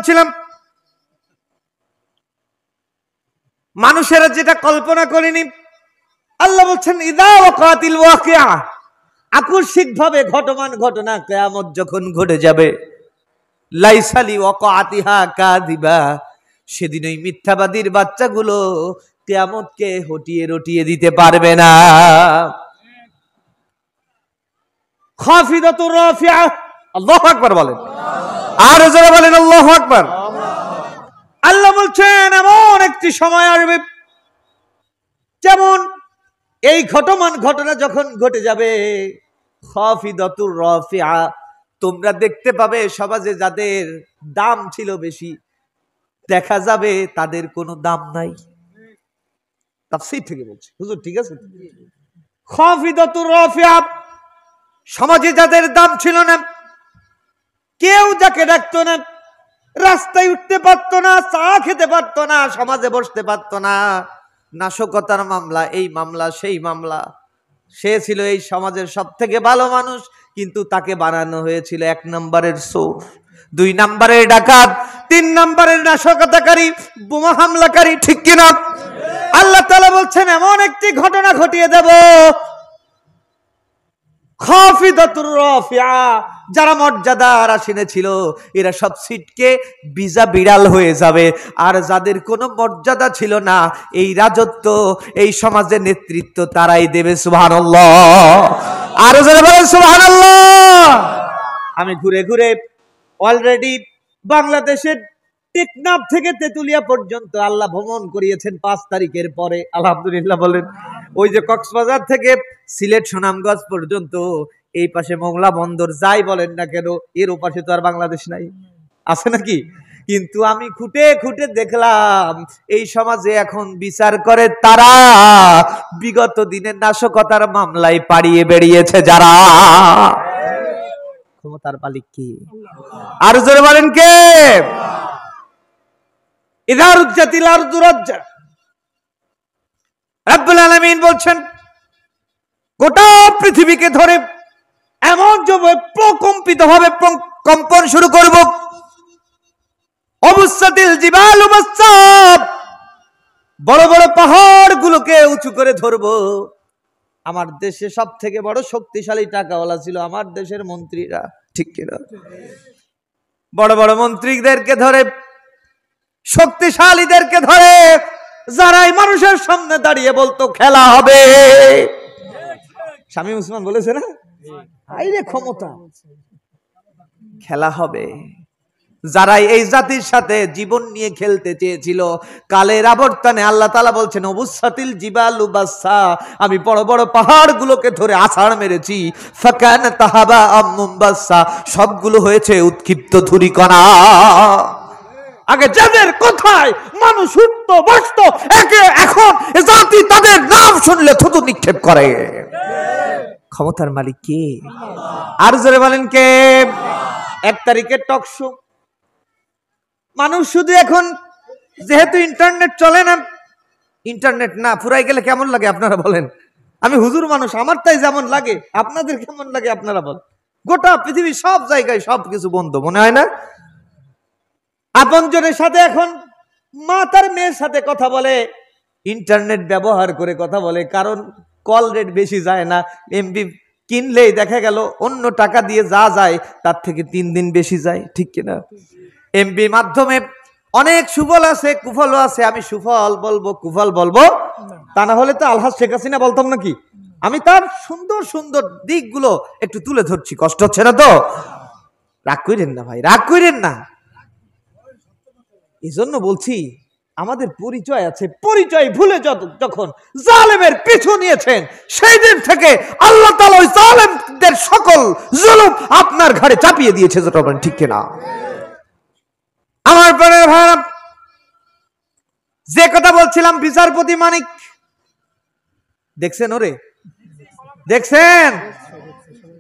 বলছিলাম মানুষেরা যেটা কল্পনা করেনি, আল্লাহ বলছেন ইদা ওয়াকাতিল ওয়াকিয়া, আকস্মিকভাবে ঘটমান ঘটনা কিয়ামত যখন ঘটে যাবে, লাইসালি ওয়াকাতিহা কাযিবা, সেদিন ওই মিথ্যাবাদীর বাচ্চাগুলো কিয়ামতকে হটিয়ে রটিয়ে দিতে পারবে না। খাফিদাতুর রাফিয়া, আল্লাহু আকবার বলেন, আর যারা বলেন আল্লাহু আকবার। আল্লাহ বলছেন এমন একটি সময় আসবে যেমন এই ঘটমান ঘটনা যখন ঘটে যাবে, খাফিদাতুর রাফিয়া, তোমরা দেখতে পাবে সমাজে যাদের দাম ছিল বেশি, দেখা যাবে তাদের কোনো দাম নাই। তাফসীর থেকে বলছি, হুজুর ঠিক আছে? খাফিদাতুর রাফিয়া, সমাজে যাদের দাম ছিল না, কেউ যাকে ডাকতো না, রাস্তায় উঠতে পারতো না, চা খেতে পারতো না, সমাজে বসতে পারতো না, নাশকতার মামলা, এই মামলা সেই মামলা, সে ছিল এই সমাজের সব থেকে ভালো মানুষ, কিন্তু তাকে বানানো হয়েছিল 1 নম্বরের চোর, 2 নম্বরের ডাকাত, 3 নম্বরের নাশকতাকারী, বোমা হামলাকারী, ঠিক কিনা? আল্লাহ তাআলা বলছেন এমন একটি ঘটনা ঘটিয়ে দেব, খাফিদাতুর রাফিয়া, যারা মর্যাদার আসনে ছিল এরা সব সিটকে বিজা বিড়াল হয়ে যাবে, আর যাদের কোনো মর্যাদা ছিল না, এই রাজত্ব, এই সমাজের নেতৃত্ব তারাই দেবে। সুবহানাল্লাহ, আর যারা বলেন সুবহানাল্লাহ। আমি ঘুরে ঘুরে অলরেডি বাংলাদেশের টেকনাফ থেকে তেতুলিয়া পর্যন্ত আল্লাহ ভ্রমণ করিয়েছেন 5 তারিখের পরে, আলহামদুলিল্লাহ বলেন। ওই যে কক্সবাজার থেকে সিলেট সুনামগঞ্জ পর্যন্ত, এই পাশে মোংলা বন্দর, যাই বলেন না কেন, এর ওপাশে তো আর বাংলাদেশ নাই, আছে নাকি? কিন্তু আমি খুঁটে খুঁটে দেখলাম এই সমাজে এখন বিচার করে তারা বিগত দিনের নাশকতার মামলায় পাড়িয়ে বেরিয়েছে যারা। ক্ষমতার মালিক কি? আর জোরে বলেন কে? ইযা রুজ্জাতিল আরদু রাজ্জা, রব্বুল আলামিন বলছেন গোটা পৃথিবীকে ধরে এমন ভাবে প্রকম্পিত হবে, কম্পন শুরু করব, অবুসাতিল জিবাল উবাসাব, বড় বড় পাহাড় গুলোকে উঁচু করে ধরবো। আমার দেশে সব থেকে বড় শক্তিশালী টাকাওয়ালা ছিল আমার দেশের মন্ত্রীরা, ঠিক কিনা? বড় বড় মন্ত্রীদেরকে ধরে, শক্তিশালীদেরকে ধরে, যারাই মানুষের সামনে দাঁড়িয়ে বলতো খেলা হবে, শামীম ওসমান বলেছে না, আইরে ক্ষমতা, খেলা হবে। যারা এই জাতির সাথে জীবন নিয়ে খেলতে চেয়েছিল, কালের আবর্তনে আল্লাহ তাআলা বলছেন অবুসাতিল জিবালু বাসা, আমি বড় বড় পাহাড়গুলোকে ধরে আছাড় মেরেছি, ফাকানাত হাবাআম মুনবাসা, সবগুলো হয়েছে উৎক্ষিপ্ত ধূলিকণা। আগে যাদের কথায় মানুষ উঠত বসত, এখন জাতি তাদের নাম শুনলে থুতু নিক্ষেপ করে। ক্ষমতার মালিক কে? আর জোরে বলেন কে? 1 তারিখের টক শো, মানুষ শুধু এখন যেহেতু ইন্টারনেট চলে না, ইন্টারনেট না ফুরাই গেলে কেমন লাগে আপনারা বলেন? আমি হুজুর মানুষ, আমার তাই যেমন লাগে, আপনাদের কেমন লাগে আপনারা বলেন? গোটা পৃথিবী সব জায়গায় সবকিছু বন্ধ, মনে হয় না? আপনজনের সাথে এখন মা তার মেয়ের সাথে কথা বলে, ইন্টারনেট ব্যবহার করে কথা বলে, কারণ কল রেট বেশি যায় না, এমবি কিনলেই দেখা গেল অন্য টাকা দিয়ে যা যায় তার থেকে 3 দিন বেশি যায়, ঠিক কিনা? এমবি মাধ্যমে অনেক সুফল আছে, কুফলও আছে। আমি সুফল বলবো, কুফল বলবো, তা না হলে তো আলহাজ শেখ হাসিনা বলতাম নাকি? আমি তার সুন্দর সুন্দর দিকগুলো একটু তুলে ধরছি, কষ্ট হচ্ছে না তো? রাগ করেন না ভাই, রাগ করেন না। এই জন্য বলছি আমাদের পরিচয় আছে, পরিচয় ভুলে যখন জালেমের পিছু নিয়েছেন, সেই দিন থেকে আল্লাহ তাআলা ওই জালেমদের সকল জুলুম আপনার ঘাড়ে চাপিয়ে দিয়েছে, যেটা বলেন ঠিক কিনা? আমার প্রাণের ভাইরা, যে কথা বলছিলাম বিচারপতি মানিক, দেখছেন ওরে? দেখছেন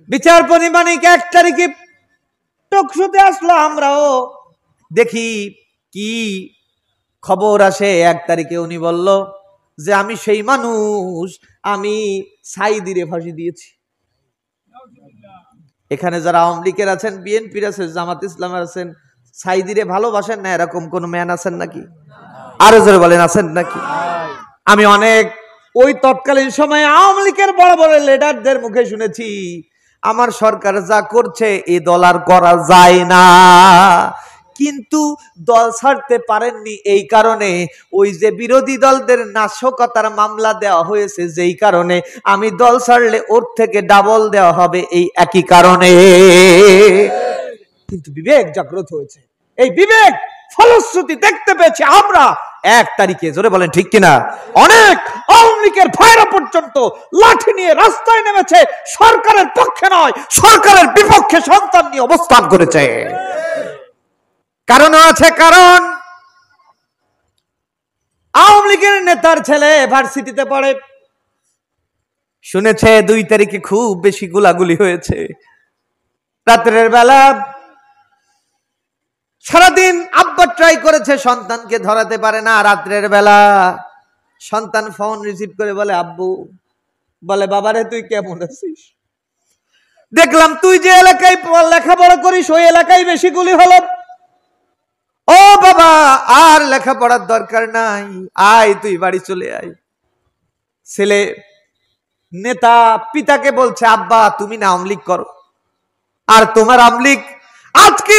বিচারপতি মানিক 1 তারিখে টকশোতে আসলো, আমরাও দেখি কি খবর আসে। 1 তারিখে উনি বলল যে আমি সেই মানুষ, আমি সাইদিরে ফাঁসি দিয়েছি। এখানে যারা আওয়ামী লীগের আছেন, বিএনপির আছেন, জামাত ইসলামের আছেন, সাইদিরে ভালোবাসেন না এরকম কোন ম্যান আছেন নাকি? আরো জোরে বলেন আছেন নাকি? আমি অনেক ওই তৎকালীন সময়ে আওয়ামী লীগের বড় বড় লিডারদের মুখে শুনেছি, আমার সরকার যা করছে এই দল আর করা যায় না, কিন্তু দল ছাড়তে পারেননি এই কারণে ওই যে বিরোধী দলদের নাশকতার মামলা দেওয়া হয়েছে, যেই কারণে আমি দল ছাড়লে ওর থেকে ডাবল দেওয়া হবে এই একই কারণে। কিন্তু বিবেক জাগ্রত হয়েছে, এই বিবেক ফলশ্রুতি দেখতে পেয়েছি আমরা 1 তারিখে। জোরে বলেন ঠিক কিনা? অনেক আওয়ামী লীগের ভাইরা পর্যন্ত লাঠি নিয়ে রাস্তায় নেমেছে, সরকারের পক্ষে নয় সরকারের বিপক্ষে সন্তান নিয়ে অবস্থান করেছে। কারণ আছে, কারণ আওয়ামী লীগের নেতার ছেলে ভার্সিটিতে পড়ে, শুনেছে 2 তারিখে খুব বেশি গোলাগুলি হয়েছে। রাতের বেলা সারাদিন আব্বা ট্রাই করেছে, সন্তানকে ধরাতে পারে না। রাতের বেলা সন্তান ফোন রিসিভ করে বলে, আব্বু, বলে বাবারে তুই কেমন আছিস? দেখলাম তুই যে এলাকায় লেখাপড়া করিস ওই এলাকায় বেশি গুলি হলো। ও বাবা, আর লেখাপড়ার দরকার নাই, আয় তুই বাড়ি চলে আয়। ছেলে নেতা পিতাকে বলছে, আব্বা তুমি না আওয়ামী লীগ করো, আর তোমার আওয়ামী লীগ আজকে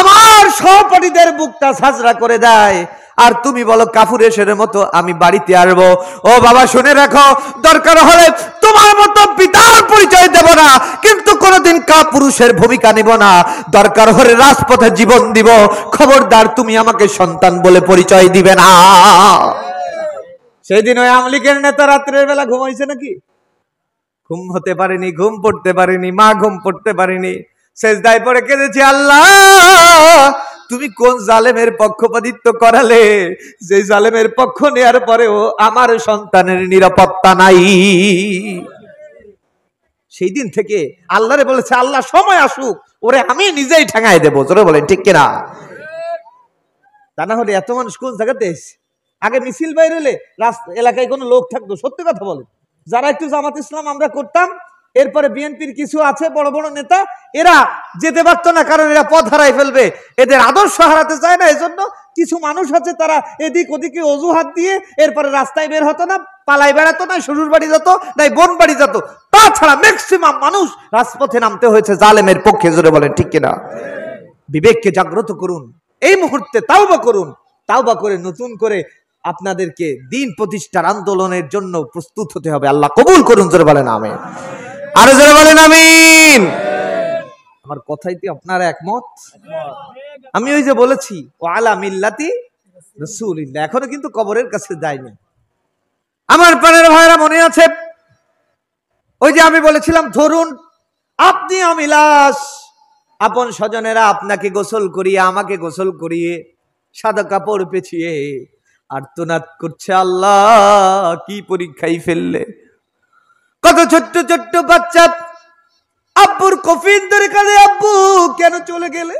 আমার সহপাঠীদের বুকটা ঝাঁঝরা করে দেয়, আর তুমি বলো কাফুরেশের মতো আমি বাড়িতে আসবো। ও বাবা শুনে রাখো, দরকার হলে তোমার মতো পিতার পরিচয় দেব না, কিন্তু কোনোদিন কাপুরুষের ভূমিকা নিব না। দরকার হলে রাজপথে জীবন দিব, খবরদার তুমি আমাকে সন্তান বলে পরিচয় দিবে না। সেদিন ওই আওয়ামী লীগের নেতা রাত্রের বেলা ঘুমাইছে নাকি? ঘুম হতে পারেনি, ঘুম পড়তে পারেনি, মা ঘুম পড়তে পারেনি, সেজদায় পড়ে কেঁদেছে, আল্লাহ তুমি কোন জালেমের পক্ষপাতিত্ব করালে, যে জালেমের পক্ষ নেয়ার পরেও আমার সন্তানের নিরাপত্তা নাই। সেই দিন থেকে আল্লাহরে বলেছে, আল্লাহ সময় আসুক ওরে আমি নিজেই ঠেঙায় দেবো। জোরে বলেন ঠিক কিনা? তা না হলে এত মানুষ কোন জায়গাতে এসে, আগে মিছিল বাইর হলে এলাকায় কোনো লোক থাকতো, সত্যি কথা বলেন, যারা একটু জামাত ইসলাম আমরা করতাম, এরপরে বিএনপির কিছু আছে বড় বড় নেতা, এরা যেতে পারতো না, কারণ এরা পথ হারাই ফেলবে, এদের আদর্শ হারাতে চায় না। এজন্য কিছু মানুষ আছে তারা এদিক ওদিকে অজুহাত দিয়ে এরপরে রাস্তায় বের হতো না, পালাই বেড়াতো না, শ্বশুর বাড়ি যেত নাই, বোন বাড়ি যেত। তাছাড়া ম্যাক্সিমাম মানুষ রাজপথে নামতে হয়েছে জালেমের পক্ষে। জোরে বলেন ঠিক কিনা? বিবেককে জাগ্রত করুন, এই মুহূর্তে তাওবা করুন, তাওবা করে নতুন করে আপনাদেরকে দিন প্রতিষ্ঠার আন্দোলনের জন্য প্রস্তুত হতে হবে। আল্লাহ কবুল করুন। জোরে বলেন আমিন। আরো জোরে বলেন আমিন। আমার কথাইতে আপনারা একমত? আমি ওই যে বলেছি ওয়ালা মিল্লাতি রাসূলিল্লাহ, এখনো কিন্তু কবরের কাছে যায়নি। আমার প্রাণের ভাইরা মনে আছে ওই যে আমি বলেছিলাম, ধরুন আপনি আমি লাশ, আপন স্বজনেরা আপনাকে গোসল করিয়ে আমাকে গোসল করিয়ে সাদা কাপড় পেঁচিয়ে আর্তনাদ করছে, আল্লাহ কি পরীক্ষায় ফেললে। কত ছোট্ট ছোট্ট বাচ্চা আব্বুর কফিন ধরে কাঁদে, আব্বু কেন চলে গেলে।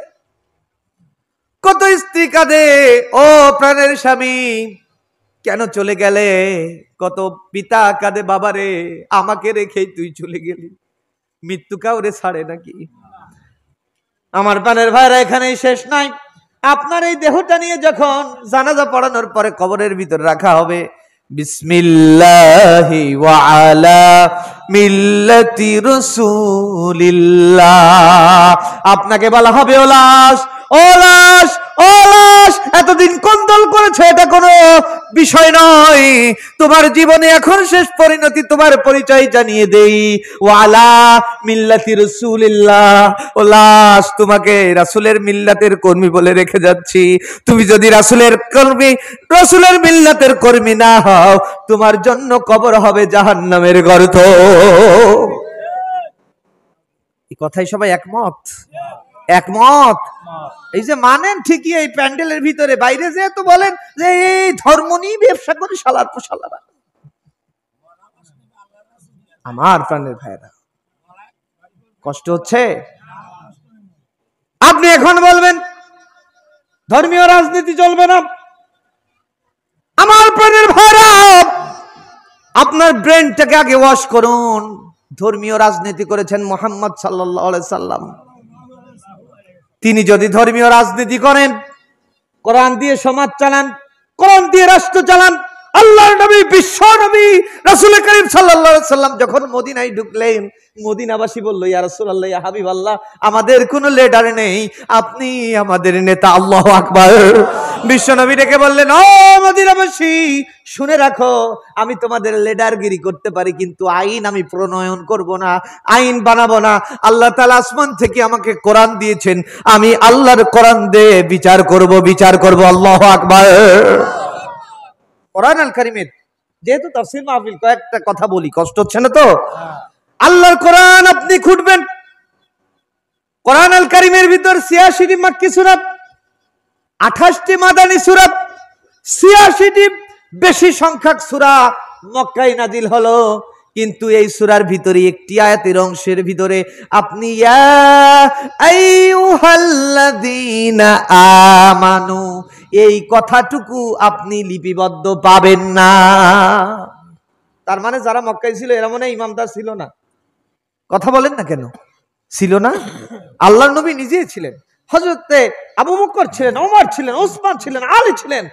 কত স্ত্রী কাঁদে, ও প্রাণের স্বামী কেন চলে গেলে। কত পিতা কাঁদে, বাবারে আমাকে রেখেই তুই চলে গেলি। মৃত্যু কাউরে ছাড়ে নাকি? আমার প্রাণের ভাইরা এখানেই শেষ নাই। আপনার এই দেহটা নিয়ে যখন জানাজা পড়ানোর পরে কবরের ভিতর রাখা হবে, বিসমিল্লাহি ওয়া আলা মিল্লাতি রাসূলিল্লাহ, আপনাকে বলা হবে ও লাশ, ও লাশ, ও লাশ, এতদিন কোন দল করেছে এটা কোনো বিষয় নয়, তোমার জীবনে এখন শেষ পরিণতি, তোমার পরিচয় জানিয়ে দেই। ওয়ালা মিল্লাতি রাসূলিল্লাহ, ও লাশ তোমাকে রাসূলের মিল্লাতের কর্মী বলে রেখে যাচ্ছি। তুমি যদি রাসূলের কর্মী, রাসূলের মিল্লাতের কর্মী না হও, তোমার জন্য কবর হবে জাহান্নামের গর্ত। এই কথাই সবাই একমত? একমত? এই যে মানেন ঠিকই, এই প্যান্ডেলের ভিতরে, বাইরে যে তো বলেন যে এই ধর্ম নিয়ে ব্যবসা করে শালার পোশালারা। আমার প্রাণের ভাইরা কষ্ট হচ্ছে। আপনি এখন বলবেন ধর্মীয় রাজনীতি চলবে না। আমার প্রাণের ভাইরা, আপনার ব্রেনটাকে আগে ওয়াশ করুন। ধর্মীয় রাজনীতি করেছেন মুহাম্মদ সাল্লাল্লাহু আলাইহি সাল্লাম। তিনি যদি ধর্মীয় রাজনীতি করেন, কোরআন দিয়ে সমাজ চালান, কোরআন দিয়ে রাষ্ট্র চালান, আল্লাহর নবী, বিশ্ব নবী রাসূল করিম সাল্লাল্লাহু আলাইহি সাল্লাম যখন মদিনায় ঢুকলেন, মদিনাবাসী বলল, ইয়া রাসূলুল্লাহ, ইয়া হাবিবাল্লাহ, আমাদের কোনো লিডার নেই, আপনি আমাদের নেতা। আল্লাহু আকবার। বিশ্ব নবী ডেকে বললেন, ও মদিনাবাসী, শুনে রাখো, আমি তোমাদের লিডারগিরি করতে পারি, কিন্তু আইন আমি প্রণয়ন করব না, আইন বানাবো না। আল্লাহ তাআলা আসমান থেকে আমাকে কোরআন দিয়েছেন, আমি আল্লাহর কোরআন দিয়ে বিচার করব। আল্লাহু আকবার। কোরআন আল কারীমের যেহেতু তাফসীর মাহফিল, কয়েকটা কথা বলি, কষ্ট হচ্ছে না তো? আল্লাহর কোরআন আপনি খুঁজবেন, কোরআন আল কারীমের ভিতর ৮৬টি মাক্কি সূরা, ২৮টি মাদানী সূরা, ৮৬টি বেশি সংখ্যক সূরা মক্কায় নাজিল হলো। কিন্তু এই সূরার ভিতরে একটি আয়াতের অংশের ভিতরে আপনি ইয়া আইয়ুহাল্লাযীনা আমানু এই কথাটুকু আপনি লিপিবদ্ধ পাবেন না। তার মানে যারা মক্কায় ছিল এরা মনে হয় ইমামদার ছিল না। কথা বলেন না কেন? ছিল না? আল্লাহর নবী নিজেই ছিলেন, হযরতে আবু বকর ছিলেন, ওমর ছিলেন, ওসমান ছিলেন, আলী ছিলেন,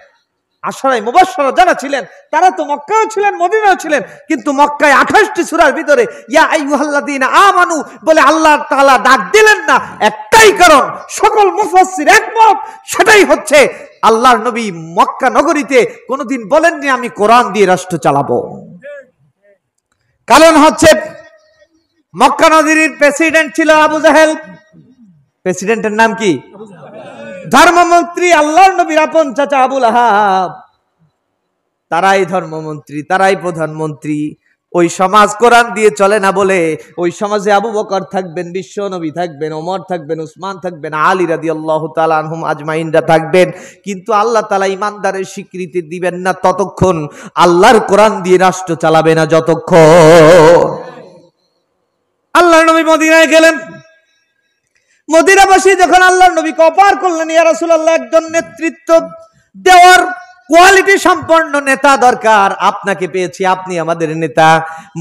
আশরায়ে মুবাশশারা যারা ছিলেন তারা তো মক্কায়ও ছিলেন, মদিনায়ও ছিলেন। কিন্তু মক্কায় ২৮টি সূরার ভিতরে ইয়া আইয়ুহাল্লাযীনা আমানু বলে আল্লাহ তাআলা ডাক দিলেন না, একটাই কারণ, সকল মুফাসসির একমত, সেটাই হচ্ছে আল্লাহর নবী মক্কা নগরীতে কোনোদিন বলেননি আমি কোরআন দিয়ে রাষ্ট্র চালাবো। কারণ হচ্ছে মক্কা নগরীর প্রেসিডেন্ট ছিল আবু জাহেল। প্রেসিডেন্টের নাম কি? ধর্মমন্ত্রী আল্লাহর নবীর আপন চাচা আবুল আহাব। তারাই ধর্মমন্ত্রী, তারাই প্রধানমন্ত্রী। ওই সমাজ কোরআন দিয়ে চলে না বলে ওই সমাজে আবু বকর থাকবেন, বিশ্ব নবী থাকবেন, ওমর থাকবেন, উসমান থাকবেন, আলী রাদিয়াল্লাহু তাআলা আনহুম আজমাইনরা থাকবেন, কিন্তু আল্লাহ তাআলা ইমানদারের স্বীকৃতি দিবেন না ততক্ষণ, আল্লাহর কোরআন দিয়ে রাষ্ট্র চালাবে না যতক্ষণ। আল্লাহর নবী মদিনায় গেলেন, মদিনাবাসী যখন আল্লাহর নবীকে অপার করলেন, ইয়া রাসূলুল্লাহ, একজন নেতৃত্ব দেওয়ার কোয়ালিটি সম্পন্ন নেতা দরকার, আপনাকে পেয়েছি, আপনি আমাদের নেতা।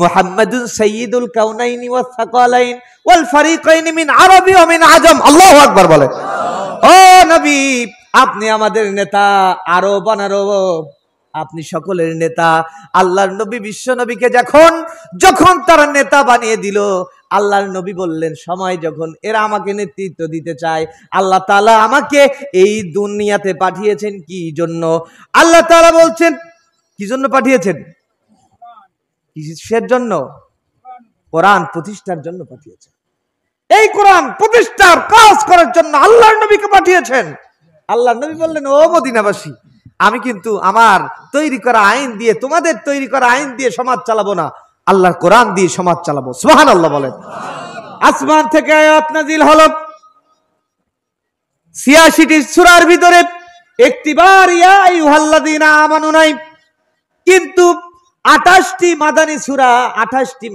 মুহাম্মাদুন সাইয়্যিদুল কাউনাইনি ওয়াস সাকালাইন ওয়াল ফারিকাইন মিন আরবি ওয়া মিন আজম। আল্লাহু আকবার বলে। ও নবী, আপনি আমাদের নেতা, আরব অনারব, আপনি সকলের নেতা। আল্লাহর নবী বিশ্ব নবীকে যখন তারা নেতা বানিয়ে দিল, আল্লাহর নবী বললেন, সময় যখন এরা আমাকে নেতৃত্ব দিতে চায়, আল্লাহ তাআলা আমাকে এই দুনিয়াতে পাঠিয়েছেন কি জন্য? আল্লাহ তাআলা বলছেন, কি জন্য পাঠিয়েছেন? কিসের জন্য? কোরআন প্রতিষ্ঠার জন্য পাঠিয়েছেন। এই কোরআন প্রতিষ্ঠার কাজ করার জন্য আল্লাহর নবীকে পাঠিয়েছেন। আল্লাহর নবী বললেন, ও মদিনাবাসী, আমি কিন্তু আমার তৈরি করা আইন দিয়ে, তোমাদের তৈরি করা আইন দিয়ে সমাজ চালাবো না, আল্লাহর কোরআন দিয়ে সমাজ চালাবো। সুবহানাল্লাহ বলেন। আসমান থেকে আয়াত নাজিল হলো ৮৬টি সূরার ভিতরে একটিবার ইয়া আইয়ুহাল্লাযীনা আমানু নাই, কিন্তু ২৮টি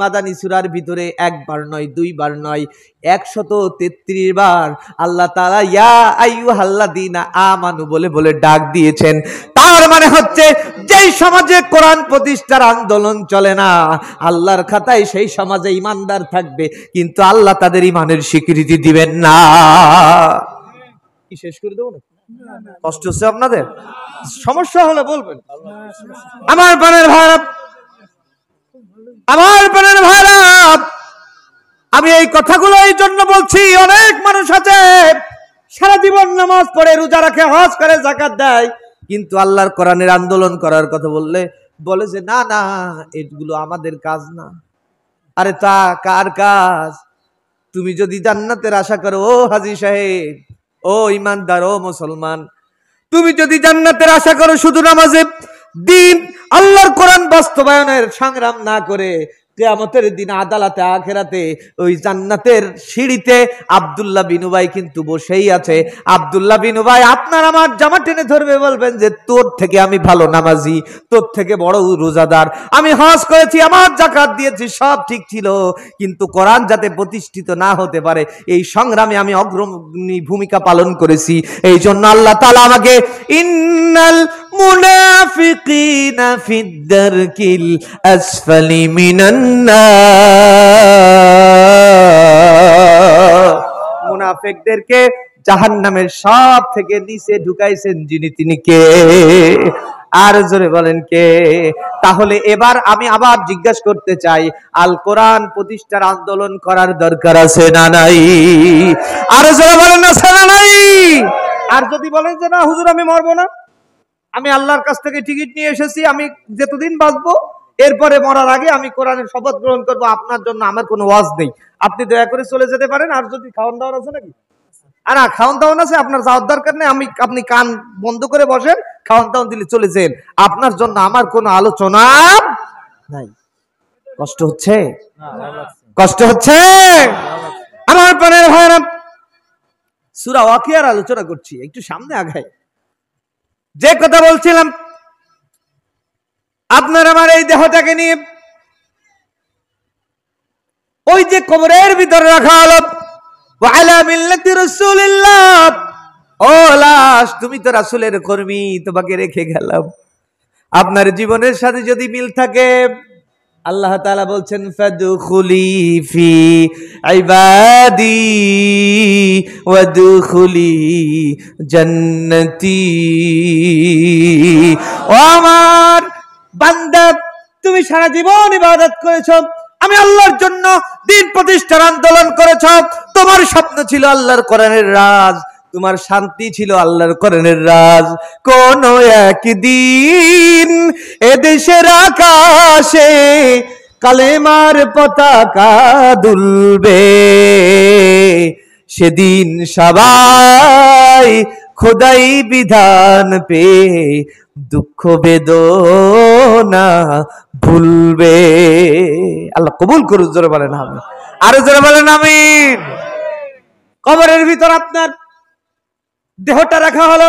মাদানী সূরার ভিতরে একবার নয়, দুইবার নয়, ১৩৩ বার আল্লাহ তাআলা ইয়া আইয়ুহাল্লাযীনা আমানু বলে বলে ডাক দিয়েছেন। তার মানে হচ্ছে যেই সমাজে কোরআন প্রতিষ্ঠার আন্দোলন চলে না, আল্লাহর খাতায় সেই সমাজে ইমানদার থাকবে, কিন্তু আল্লাহ তাদের ইমানের স্বীকৃতি দিবেন না। কি শেষ করে দেবো না? কষ্ট হচ্ছে আপনাদের? সমস্যা হলে বলবেন। আমার প্রাণের ভাইরা, আমি এই কথাগুলো এই জন্য বলছি, অনেক মানুষ আছে সারা জীবন নামাজ পড়ে, রোজা রাখে, হজ করে, যাকাত দেয়, কিন্তু আল্লাহর কোরআনের আন্দোলন করার কথা বলে যে না না, এগুলো আমাদের কাজ না। আরে তা কার কাজ? তুমি যদি জান্নাতের আশা করো, ও হাজী সাহেব, ও ইমানদার, ও মুসলমান, তুমি যদি জান্নাতের আশা করো, শুধু নামাজে দিন আল্লাহর কোরআন বাস্তবায়নের সংগ্রাম না করে, কিয়ামতের দিন আদালতে আখিরাতে ওই জান্নাতের সিঁড়িতে আব্দুল্লাহ বিন উবাই কিন্তু বসেই আছে। আব্দুল্লাহ বিন উবাই আপনার আমার জামা টেনে ধরবে, বলবেন যে তোর থেকে আমি ভালো নামাজি, তোর থেকে বড় রোজাদার, আমি হজ করেছি, আমার যাকাত দিয়েছি, সব ঠিক ছিল, কিন্তু কোরআন যাতে প্রতিষ্ঠিত না হতে পারে এই সংগ্রামে আমি অগ্রণী ভূমিকা পালন করেছি। এই জন্য আল্লাহ তাআলা আমাকে ইন্নাল মুনাফিকিনা ফিদ দারকিল আসফালি মিনান নার, মুনাফিকদেরকে জাহান্নামের সব থেকে নিচে ঢুকাইছেন যিনি, তিনি কে? আর জোরে বলেন কে? তাহলে এবার আমি আবার জিজ্ঞাসা করতে চাই, আল কোরআন প্রতিষ্ঠার আন্দোলন করার দরকার আছে না নাই? আর জোরে বলেন আছে না নাই? আর যদি বলেন যে না হুজুর আমি মরবো না, আমি আল্লাহর কাছ থেকে টিকিট নিয়ে এসেছি, আমি যতদিন বাঁচবো এরপরে মরার আগে আমি কোরআনের শপথ গ্রহণ করবো, আপনার জন্য আমার কোনো ওয়াজ নেই, আপনি দয়া করে চলে যেতে পারেন। আর যদি খাওয়ান দাওয়ান আছে নাকি? আর খাওয়ান দাওয়ান আছে, আপনার যাওয়ার দরকার নেই, আপনি কান বন্ধ করে বসেন, খাওয়ান দাওয়ান দিলে চলে যান, আপনার জন্য আমার কোনো আলোচনা নাই। কষ্ট হচ্ছে? কষ্ট হচ্ছে? আমার প্রাণের ভাইরা, সূরা ওয়াকিয়ার আলোচনা করছি, একটু সামনে আগায়। যে কথা বলছিলাম, আপনার আমার এই দেহটাকে নিয়ে ওই যে কবরের ভিতরে রাখা হলো, ওয়ালা মিল্লাতি রাসূলিল্লাহ, ও লাশ তুমি তো রাসূলের কর্মী, তোমাকে রেখে গেলাম। আপনার জীবনের সাথে যদি মিল থাকে, আল্লাহ তাআলা বলছেন ফাদখুলি ফি ইবাদি ওয়াদখুলি জান্নাতি। ও আমার বান্দা, তুমি সারা জীবন ইবাদত করেছো, আমি আল্লাহর জন্য দিন প্রতিষ্ঠার আন্দোলন করেছ, তোমার স্বপ্ন ছিল আল্লাহর কোরআনের রাজ, তোমার শান্তি ছিল আল্লাহর কোরআনের রাজ। কোন একদিন এদেশের আকাশে কালেমার পতাকা দুলবে, সেদিন সবাই খোদাই বিধান পেয়ে দুঃখ বেদনা ভুলবে। আল্লাহ কবুল করুন, জোরে বলেন আমিন। আরো জোরে বলেন আমিন। কবরের ভিতর আপনার দেহটা রাখা হলো,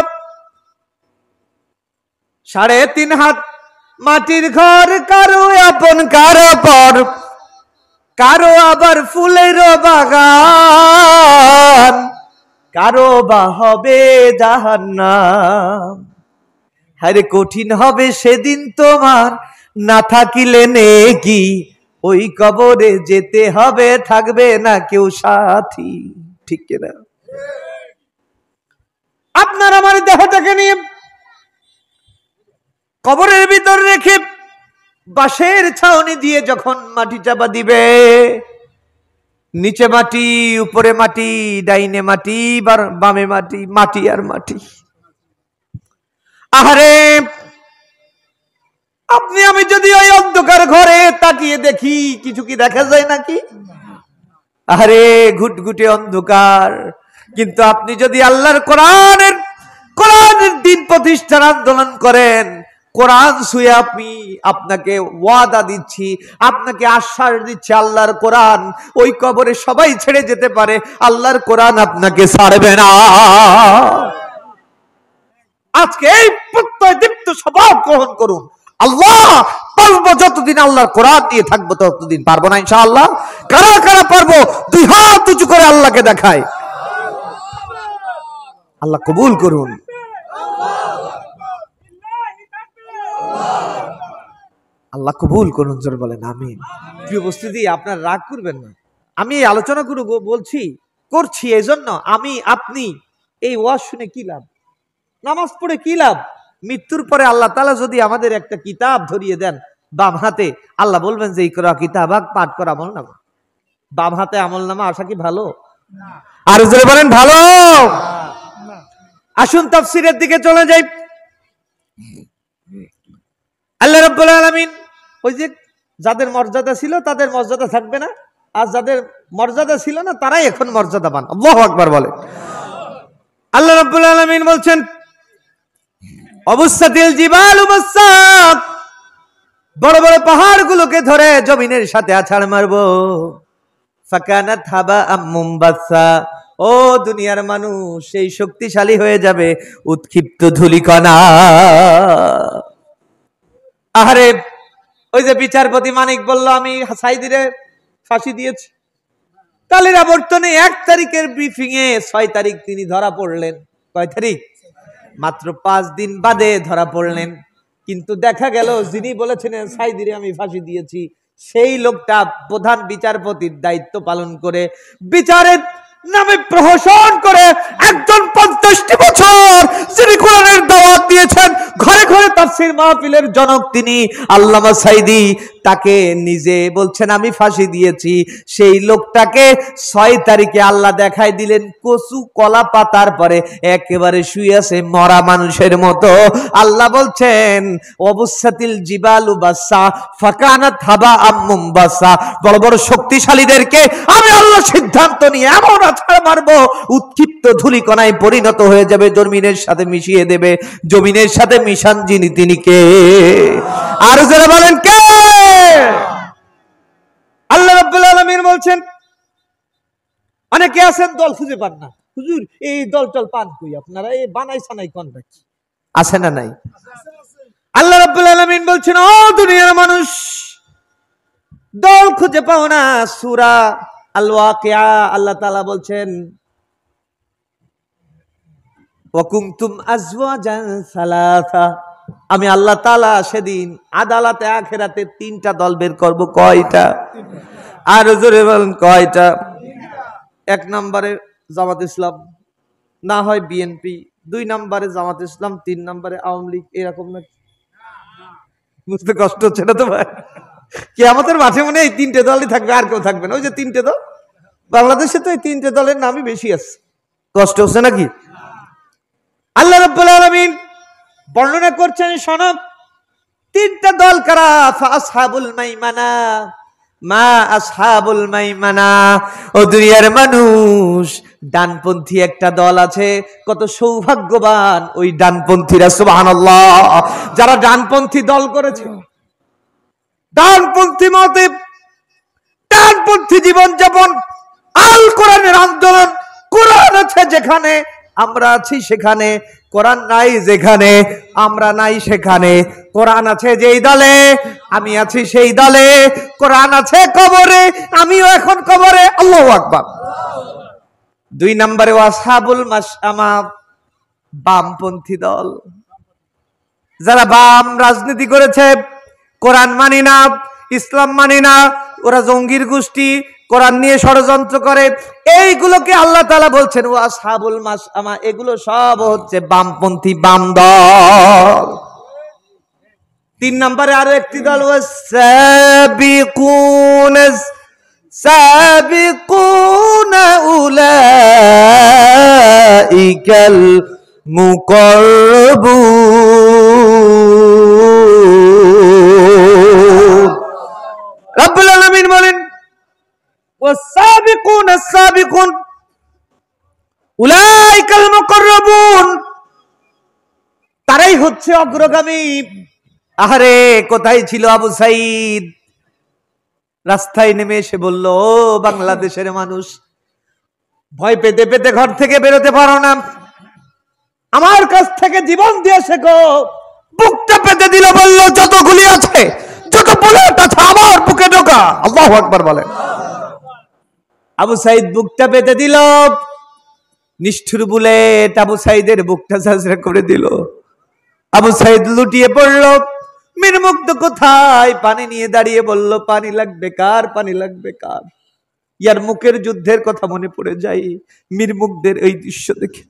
3.5 হাত মাটির ঘর, কারো আপন কারো পর, কারো আবার ফুলের বাগান, কারো বা হবে জাহান্নাম। হায়রে কঠিন হবে সেদিন তোমার, না থাকিলে নেকি, ওই কবরে যেতে হবে, থাকবে না কেউ সাথী, ঠিক কিনা? আপনার আমার দেহটাকে নিয়ে কবরের ভিতর রেখে বাঁশের ছাউনি দিয়ে যখন মাটি চাপা দিবে, নিচে মাটি, উপরে মাটি, ডাইনে মাটি, বামে মাটি, মাটি আর মাটি। আহারে আপনি আমি যদি ওই অন্ধকার ঘরে তাকিয়ে দেখি, কিছু কি দেখা যায় নাকি? আরে ঘুটঘুটে অন্ধকার। কিন্তু আপনি যদি আল্লাহর কোরআনের দিন প্রতিষ্ঠার আন্দোলন করেন, কোরআন ছুঁয়ে আপনাকে ওয়াদা দিচ্ছি, আপনাকে আশ্বাস দিচ্ছি, আল্লাহর কোরআন ওই কবরে সবাই ছেড়ে যেতে পারে, আল্লাহর কোরআন আপনাকে ছাড়বে না। আজকে এই প্রত্যয় দীপ্ত শপথ গ্রহণ করুন, আল্লাহ পারবো, যতদিন আল্লাহর কোরআন দিয়ে থাকবো ততদিন পারবো না ইনশাআল্লাহ। কারা কারা পারবো? 2 হাত উঁচু করে আল্লাহকে দেখায়। আল্লাহ কবুল করুন। আল্লাহ কবুল করুন, জোরে বলেন আমিন। প্রিয় উপস্থিতি, আপনার রাগ করবেন না, আমি এই আলোচনা করছি এই জন্য, আমি আপনি এই ওয়াজ শুনে কি লাভ, নামাজ পড়ে কি লাভ? মৃত্যুর পরে আল্লাহ তাআলা যদি আমাদের একটা কিতাব ধরিয়ে দেন বাম হাতে, আল্লাহ বলবেন যে ইকরা কিতাবাক, পাঠ করা আমলনামা। বাম হাতে আমলনামা আসা কি ভালো? আর জোরে বলেন ভালো। আসুন তাফসীরের দিকে চলে যাই। আল্লাহ রাব্বুল আলামিন ওই যে যাদের মর্যাদা ছিল তাদের মর্যাদা থাকবে না, আর যাদের মর্যাদা ছিল না তারাই এখন মর্যাদাবান। আল্লাহু আকবার বলে। আল্লাহ রাব্বুল আলামিন বলছেন অবুসাতিল জিবালু বাসাত, বড় বড় পাহাড়গুলোকে ধরে জমিনের সাথে আছাড় মারবো। ফাকানাত হাবাআম মুমবাসা, ও দুনিয়ার মানুষ সেই শক্তিশালী হয়ে যাবে উৎক্ষিপ্ত ধূলিকণা। আহারে ওই যে বিচারপতি মানিক বলল আমি সাইদিরে ফাঁসি দিয়েছি, কালের আবর্তনে 1 তারিখের ব্রিফিং এ 6 তারিখ তিনি ধরা পড়লেন। কয় তারিখ? মাত্র 5 দিন বাদে ধরা পড়লেন। কিন্তু দেখা গেল যিনি বলেছিলেন সাইদিরে আমি ফাঁসি দিয়েছি, সেই লোকটা প্রধান বিচারপতির দায়িত্ব পালন করে বিচারের নামে প্রহসন করে একজন 50টি বছর যিনি কোরআনের দাওয়াত দিয়েছেন, ঘরে ঘরে তাফসীর মাহফিলের জনক তিনি আল্লামা সাঈদী, তাকে নিজে বলছেন আমি ফাঁসি দিয়েছি। সেই লোকটাকে 6 তারিখে আল্লাহ দেখাই দিলেন কচু কলা পাতার পরে একেবারে শুয়ে আছে মরা মানুষের মতো। আল্লাহ বলছেন অবসাতিল জিবালু বাসা ফাকানাত হাবাআম মুনবাসা, বড় বড় শক্তিশালীদেরকে আমি আল্লাহ সিদ্ধান্ত নিয়ে এমন আছাড় মারবো উৎক্ষিপ্ত ধূলিকণায় পরিণত হয়ে যাবে, জমিনের সাথে মিশিয়ে দেবে। জমিনের সাথে মিশান যিনি তিনি কে? আর যারা বলেন কে? আল্লাহ রাব্বুল আলামিন বলছেন অনেকে আছেন দল খুঁজে পান না, হুজুর এই দল টল পান কই আপনারা, এই বানাই সানাই কোন রাখি আছে না নাই? আল্লাহ রাব্বুল আলামিন বলছেন ও দুনিয়ার মানুষ, দল খুঁজে পাও না। সূরা আল ওয়াকিয়া আল্লাহ তাআলা বলছেন ওয়া কুনতুম আজওয়াজান সালাসা, আমি আল্লাহ তাআলা সেদিন আদালতে আখিরাতে 3টা দল বের করব। কয়টা? আর জোরে বলেন কয়টা? 1 নম্বরে জামাত ইসলাম, না হয় বিএনপি, 2 নম্বরে জামাত ইসলাম, 3 নম্বরে আওয়ামী লীগ। এরকম না? বুঝতে কষ্ট হচ্ছে না তো ভাই? কিয়ামতের মাঠে মনে এই 3টে দলই থাকবে, আর কেউ থাকবে না। ওই যে 3টে দল, বাংলাদেশে তো এই 3টে দলের নামই বেশি আছে। কষ্ট হচ্ছে নাকি? আল্লাহ রাব্বুল আলামিন বর্ণনা করছেন শোনো 3টা দল কারা। ফাসহাবুল মাইমানা, মা আসহাবুল মাইমানা, ও দুনিয়ার মানুষ ডানপন্থী একটা দল আছে, কত সৌভাগ্যবান ওই ডানপন্থীরা। সুবহানাল্লাহ, যারা ডানপন্থী দল করেছে, ডানপন্থী মতে ডানপন্থী জীবন যাপন, আল কোরআনের আন্দোলন। কোরআন আছে যেখানে আমরা আছি সেখানে, কোরআন নাই যেখানে আমরা নাই সেখানে। কোরআন আছে যেই দলে আমি আছি সেই দলে, কোরআন আছে কবরে আমিও এখন কবরে। আল্লাহু আকবার। 2 নম্বরে আসহাবুল মাশআমা, বামপন্থী দল, যারা বাম রাজনীতি করেছে, কোরআন মানি না, ইসলাম মানি না, ওরা জঙ্গির গোষ্ঠী, কোরআন নিয়ে ষড়যন্ত্র করে, এইগুলোকে আল্লাহ তাআলা বলছেন ওয়া আসহাবুল মাশআমা, এগুলো সব হচ্ছে বামপন্থী, বাম দল। 3 নম্বরে আরো একটি দল সাবিকুন উলাইকাল মুকাররাবুন। রাব্বুল আলামিন বলেন ওয়াসাবিকুন আস-সাবিকুন উলাইকাল মুকাররাবুন, তারাই হচ্ছে অগ্রগামী। আরে কোথায় ছিল আবু সাঈদ? রাস্তায় নেমে এসে বলল ও বাংলাদেশের মানুষ, ভয় পেতে পেতে ঘর থেকে বেরোতে পারো না, আমার কাছ থেকে জীবন দিয়ে শেখো। বুকটা পেতে দিল, বলল যত গুলি আছে, যত বুলেট আছে আমার বুকে ঢোকা। আল্লাহু আকবার বলেন। আবু সাঈদ বুকটা পেতে দিল, নিষ্ঠুর বুলেট আবু সাঈদের বুকটা ঝাঁঝরা করে দিল। আবু সাঈদ লুটিয়ে পড়ল। মীরমুগ্ধ কোথায়? পানি নিয়ে দাঁড়িয়ে বলল পানি লাগবে কার? পানি লাগবে কার? ইয়ার মুখের যুদ্ধের কথা মনে পড়ে যায় মীরমুগ্ধের এই দৃশ্য দেখে।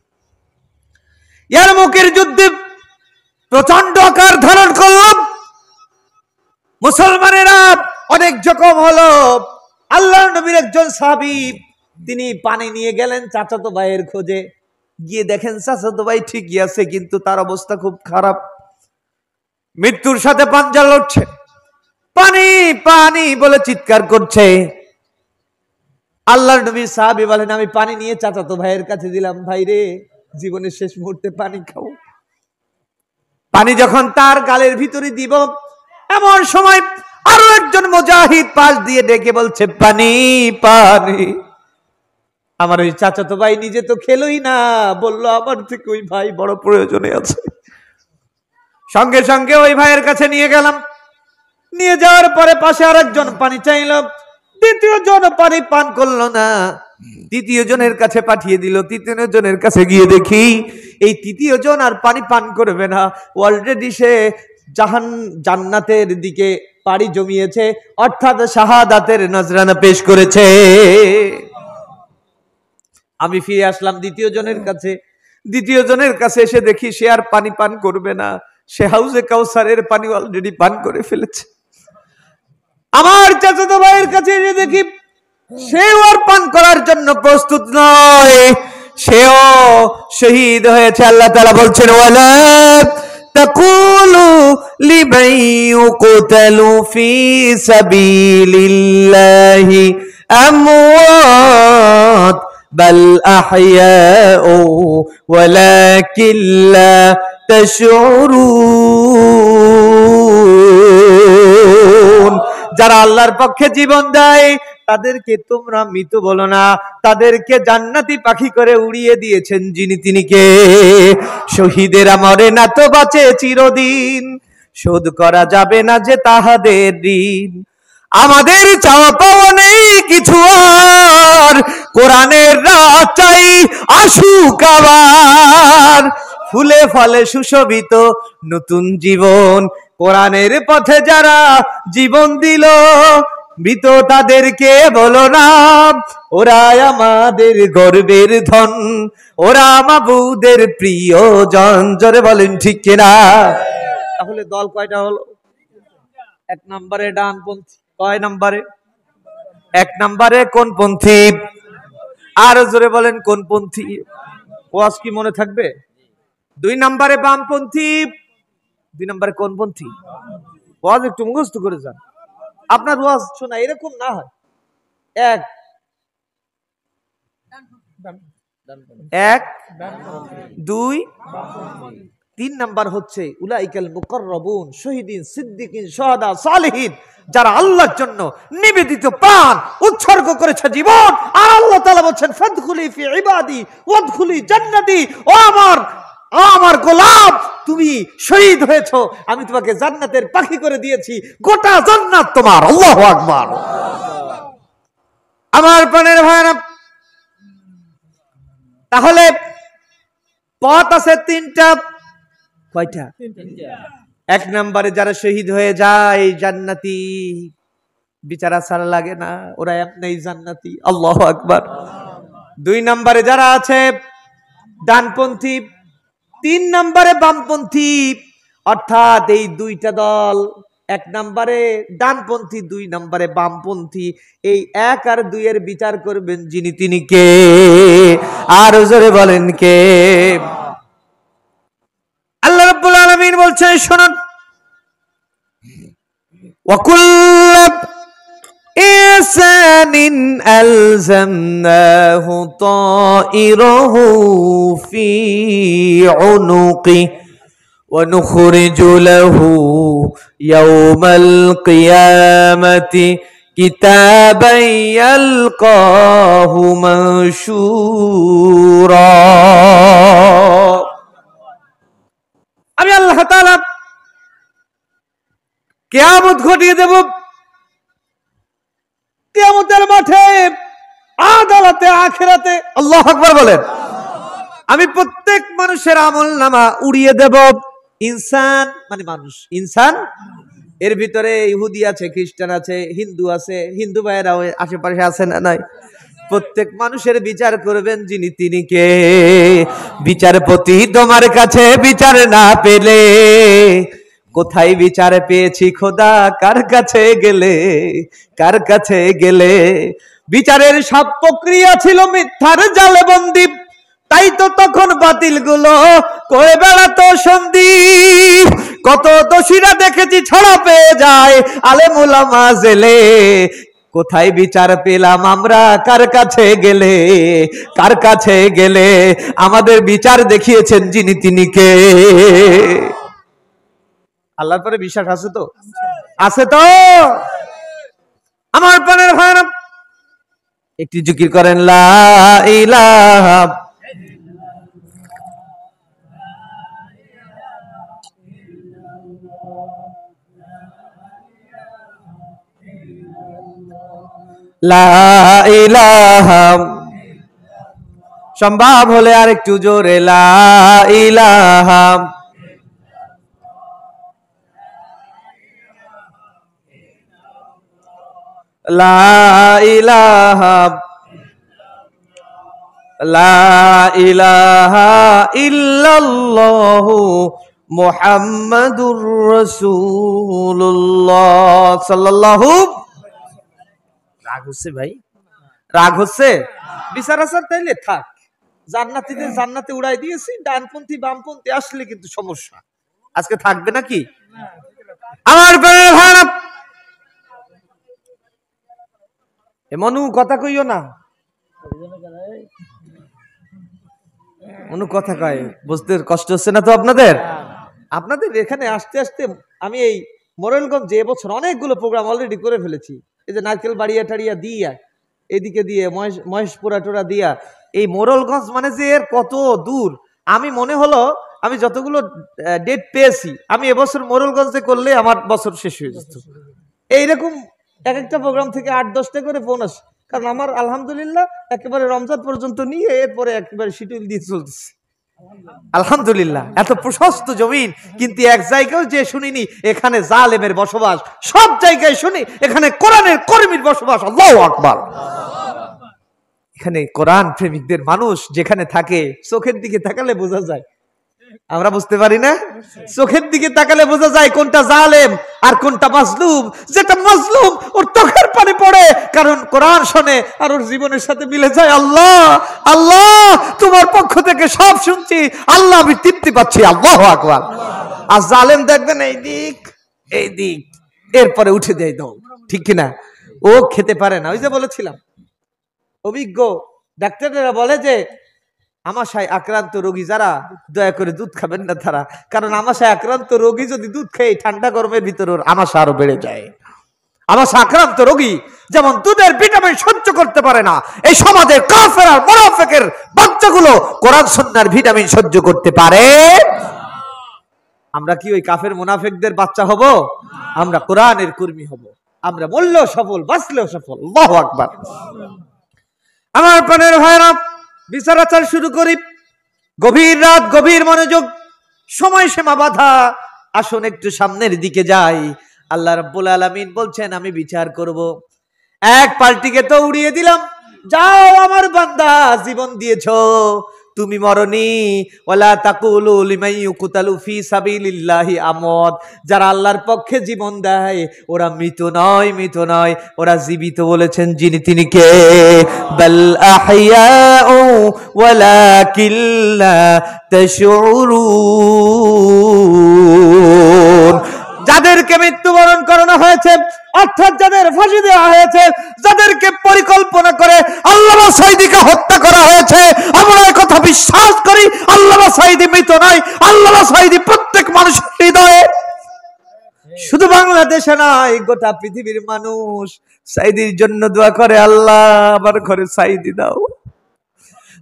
ইয়ার মুখের যুদ্ধে প্রচন্ড আকার ধারণ করল, মুসলমানেরা অনেক জখম হলো। আল্লাহর নবীর একজন সাহাবী তিনি পানি নিয়ে গেলেন চাচাতো ভাইয়ের খোঁজে, গিয়ে দেখেন চাচাতো ভাই ঠিকই আছে, কিন্তু তার অবস্থা খুব খারাপ, মৃত্যুর সাথে পাঞ্জা লড়ছে, পানি পানি বলে চিৎকার করছে। আল্লাহর নবীর সাহাবী বলেন আমি পানি নিয়ে চাচাতো ভাইয়ের কাছে দিলাম, ভাই রে জীবনের শেষ মুহূর্তে পানি খাও। পানি যখন তার গালের ভিতরে দিব, এমন সময় আরো একজন মুজাহিদ পাশ দিয়ে ডেকে বলছে পানি পানি। আমার ওই চাচাতো ভাই নিজে তো খেলোই না, বলল আমার থেকে ওই ভাই বড় প্রয়োজনে আছে। সঙ্গে সঙ্গে ওই ভাইয়ের কাছে নিয়ে গেলাম। নিয়ে যাওয়ার পরে পাশে আরেকজন পানি চাইল, দ্বিতীয় জন পানি পান করলো না, তৃতীয় জনের কাছে পাঠিয়ে দিল। তৃতীয় জনের কাছে গিয়ে দেখি এই তৃতীয় জন আর পানি পান করবে না, অলরেডি সে জান্নাতের দিকে পাড়ি জমিয়েছে, অর্থাৎ শাহাদাতের নজরানা পেশ করেছে। আমি ফিরে আসলাম দ্বিতীয় জনের কাছে। দ্বিতীয় জনের কাছে এসে দেখি সে আর পানি পান করবে না, সে হাউজে কাউসারের পানি অলরেডি পান করে ফেলেছে। আমার চাচাতো ভাইয়ের কাছে এসে দেখি সেও আর পান করার জন্য প্রস্তুত নয়, সেও শহীদ হয়েছে। আল্লাহ তাআলা বলছেন ওয়ালা তাকুলু লিমান ইউকতালু ফি সাবিলিল্লাহি আমওয়াত বাল আহইয়াউ ওয়ালাকিন লা তাশউরুন। যারা আল্লাহর পক্ষে জীবন দেয় তাদেরকে তোমরা মৃত বলো না, তাদেরকে জান্নাতি পাখি করে উড়িয়ে দিয়েছেন যিনি তিনি কে? শহীদেরা মরে না তো বাঁচে চিরদিন, শোধ করা যাবে না যে তাহাদের ঋণ। আমাদের চাওয়া পাওয়া নেই কিছু আর, কোরআনের রাত চাই আসুক আবার, ফুলে ফলে সুশোভিত নতুন জীবন। কোরআনের পথে যারা জীবন দিল, মৃত তাদেরকে বলো না, ওরা আমাদের গর্বের ধন, ওরা মাবুদের প্রিয় জন। জোরে বলেন ঠিক কিনা? তাহলে দল কয়টা হলো? এক নম্বরে ডানপন্থী। কয় নম্বরে? এক নম্বরে কোন পন্থী? আর জোরে বলেন কোন পন্থী? ওয়াজ কি মনে থাকবে? দুই নম্বরে বামপন্থী। দুই নম্বরে কোন পন্থী? ওয়াজ একটু মুখস্থ করে যান। আপনার ওয়াজ শোনা এরকম না হয়। এক এক দুই তিন নাম্বার হচ্ছে উলাইকাল মুকাররাবুন, শহীদিন, সিদ্দিকিন, শুহাদা, সালেহিন, যারা আল্লাহর জন্য নিবেদিত প্রাণ উৎসর্গ করেছে জীবন। আর আল্লাহ তাআলা বলেন ফাদখুলি ফি ইবাদি ওয়াদখুলি জান্নাতি। ও আমার গোলাম, তুমি শহীদ হয়েছো, আমি তোমাকে জান্নাতের পাখি করে দিয়েছি, গোটা জান্নাত তোমার। আল্লাহু আকবার। আমার প্রাণের ভাইরা, তাহলে পথ আছে তিনটা। কয়টা? এক নম্বরে যারা শহীদ হয়ে যায় জান্নাতি, বিচার আচার লাগে না, ওরা এমনি জান্নাতি। আল্লাহু আকবার। দুই নম্বরে যারা আছে ডানপন্থী, তিন নম্বরে বামপন্থী। অর্থাৎ এই দুইটা দল, এক নম্বরে ডানপন্থী, দুই নম্বরে বামপন্থী। এই এক আর দুইয়ের বিচার করবেন যিনি তিনি কে? আর জোরে বলেন কে? আল্লাহ রাব্বুল আলামিন বলছেন শুনুন, ওয়াকুল্লু ইনসানিন আলজামনাহু তাইরাহু ফি উনুকি ওয়া নুখরিজু লাহু ইয়াওমাল কিয়ামাতি কিতাবান ইয়ালকাহু মানশুরা। আমি আল্লাহ তাআলা কিয়ামত ঘটিয়ে দেব। কিয়ামতের মাঠে, আদালতে, আখিরাতে, আল্লাহু আকবার বলেন, আমি প্রত্যেক মানুষের আমলনামা উড়িয়ে দেব। ইনসান মানে মানুষ, ইনসান এর ভিতরে ইহুদি আছে, খ্রিস্টান আছে, হিন্দু আছে, হিন্দু ভাইয়েরাও আশেপাশে আছে না নাই? প্রত্যেক মানুষের বিচার করবেন যিনি তিনি কে? বিচারপতি তোমার কাছে বিচার না পেলে কোথায় বিচার পেয়েছি খোদা? কার কাছে গেলে? কার কাছে গেলে? বিচারের সব প্রক্রিয়া ছিল মিথ্যার জালে বন্দী, তাই তো তখন বাতিল গুলো করে বেড়াতো সন্ধি। কত দোষীরা দেখেছি ছড়া পেয়ে যায় আলেম ওলামা জেলে। কোথায় বিচার পেলাম আমরা? কার কাছে গেলে? কার কাছে গেলে? আমাদের বিচার দেখিয়েছেন যিনি তিনি কে? আল্লাহর পরে বিশ্বাস আছে তো? আছে তো? আমার প্রাণের ভাইরা, একটি জিকির করেন, লা ইলাহা লা ইলাহা। সম্ভব হলে আর একটু জোরে, লা ইলাহা। লা ইলাহা লা ইলাহা ইল্লাল্লাহু মুহাম্মাদুর রাসূলুল্লাহ সাল্লাল্লাহু। রাগ হচ্ছে ভাই, রাগ হচ্ছে? বিচার আচার তাইলে থাক, জান্নাতীদের জান্নাতে উড়াই দিয়েছি, ডানপন্থী বামপন্থী আসলে কিন্তু সমস্যা। আজকে থাকবে নাকি? আমার ভাইরা এমনও কথা কইও না, কথা কয় বুঝতে কষ্ট হচ্ছে না তো আপনাদের? আপনাদের এখানে আসতে আসতে আমি এই মোরেলগঞ্জে এবছর অনেকগুলো প্রোগ্রাম অলরেডি করে ফেলেছি। এই যে নারকেল বাড়িয়া টাড়িয়া দিয়া এদিকে দিয়ে মহেশপুরা টোরা দিয়া, এই মোরেলগঞ্জ মানে যে এর কত দূর। আমি মনে হলো আমি যতগুলো ডেট পেয়েছি, আমি এবছর মোরেলগঞ্জে করলে আমার বছর শেষ হয়ে যেত। এইরকম এক একটা প্রোগ্রাম থেকে 8-10টা করে ফোন আসে, কারণ আমার আলহামদুলিল্লাহ একেবারে রমজান পর্যন্ত নিয়ে এরপরে একেবারে শিডিউল দিয়ে চলতেছে। আলহামদুলিল্লাহ, এত প্রশস্ত জমিন, কিন্তু এক জায়গায় যে শুনিনি এখানে জালেমের বসবাস, সব জায়গায় শুনি এখানে কোরআনের কর্মীর বসবাস। আল্লাহু আকবার। এখানে কোরআন প্রেমিকদের মানুষ যেখানে থাকে, চোখের দিকে তাকালে বোঝা যায়। আমরা বুঝতে পারি না? চোখের দিকে তাকালে বোঝা যায় কোনটা জালেম আর কোনটা মাজলুম। যেটা মাজলুম ওর চোখের পানি পড়ে, কারণ কোরআন শুনে আর ওর জীবনের সাথে মিলে যায়। আল্লাহ আল্লাহ, তোমার পক্ষ থেকে সব শুনছি, আল্লাহ আমি তৃপ্তি পাচ্ছি। আল্লাহু আকবার। আর জালেম দেখবেন এই দিক এই দিক, এরপরে উঠে দেয় দাও, ঠিক কিনা? ও খেতে পারে না। ওই যে বলেছিলাম, অভিজ্ঞ ডাক্তাররা বলে যে আমাশায় আক্রান্ত রোগী যারা, দয়া করে দুধ খাবেন না তারা, কারণ আমাশায় আক্রান্ত রোগী যদি দুধ খেয়ে ঠান্ডা গরমের ভিতরে আমাশা আরো বেড়ে যায়। আমাশা আক্রান্ত রোগী যেমন দুধের ভিটামিন সহ্য করতে পারে না, এই সমাজের কাফের আর মুনাফিকের বাচ্চাগুলো কোরআন সুন্নাহর ভিটামিন সহ্য করতে পারে। আমরা কি ওই কাফের মুনাফিকদের বাচ্চা হব? আমরা কোরআনের কর্মী হব। আমরা মরলেও সফল, বাঁচলেও সফল। আল্লাহু আকবার। আমার প্রাণের ভাইরা, বিচার আচার শুরু করি। গভীর রাত, গভীর মনোযোগ, সময় সীমা বাধা। আসুন একটু সামনের দিকে যাই। আল্লাহ রাব্বুল আলামিন বলছেন আমি বিচার করব। এক পার্টিকে তো উড়িয়ে দিলাম, যাও আমার বান্দা, জীবন দিয়েছো, তুমি মরনি। ওয়ালা তাকুলু লিমান ইউকতালু ফি সাবিলিল্লাহি আমওয়াত। যারা আল্লাহর পক্ষে জীবন দেয় ওরা মৃত নয়, মৃত নয়, ওরা জীবিত। বলেছেন যিনি তিনি কে? বাল আহইয়াউ ওয়ালাকিন লা তাশউরুন। যাদেরকে মৃত্যুবরণ করানো হয়েছে, অর্থাৎ যাদের ফাঁসি দেওয়া হয়েছে, যাদেরকে পরিকল্পনা করে আল্লামা সাঈদীকে হত্যা করা হয়েছে, আমরা এই কথা বিশ্বাস করি আল্লামা সাঈদী মৃত নয়। আল্লামা সাঈদী প্রত্যেক মানুষের হৃদয়ে, শুধু বাংলাদেশে নয়, গোটা পৃথিবীর মানুষ সাঈদীর জন্য দোয়া করে, আল্লাহ আমার ঘরে সাঈদী দাও।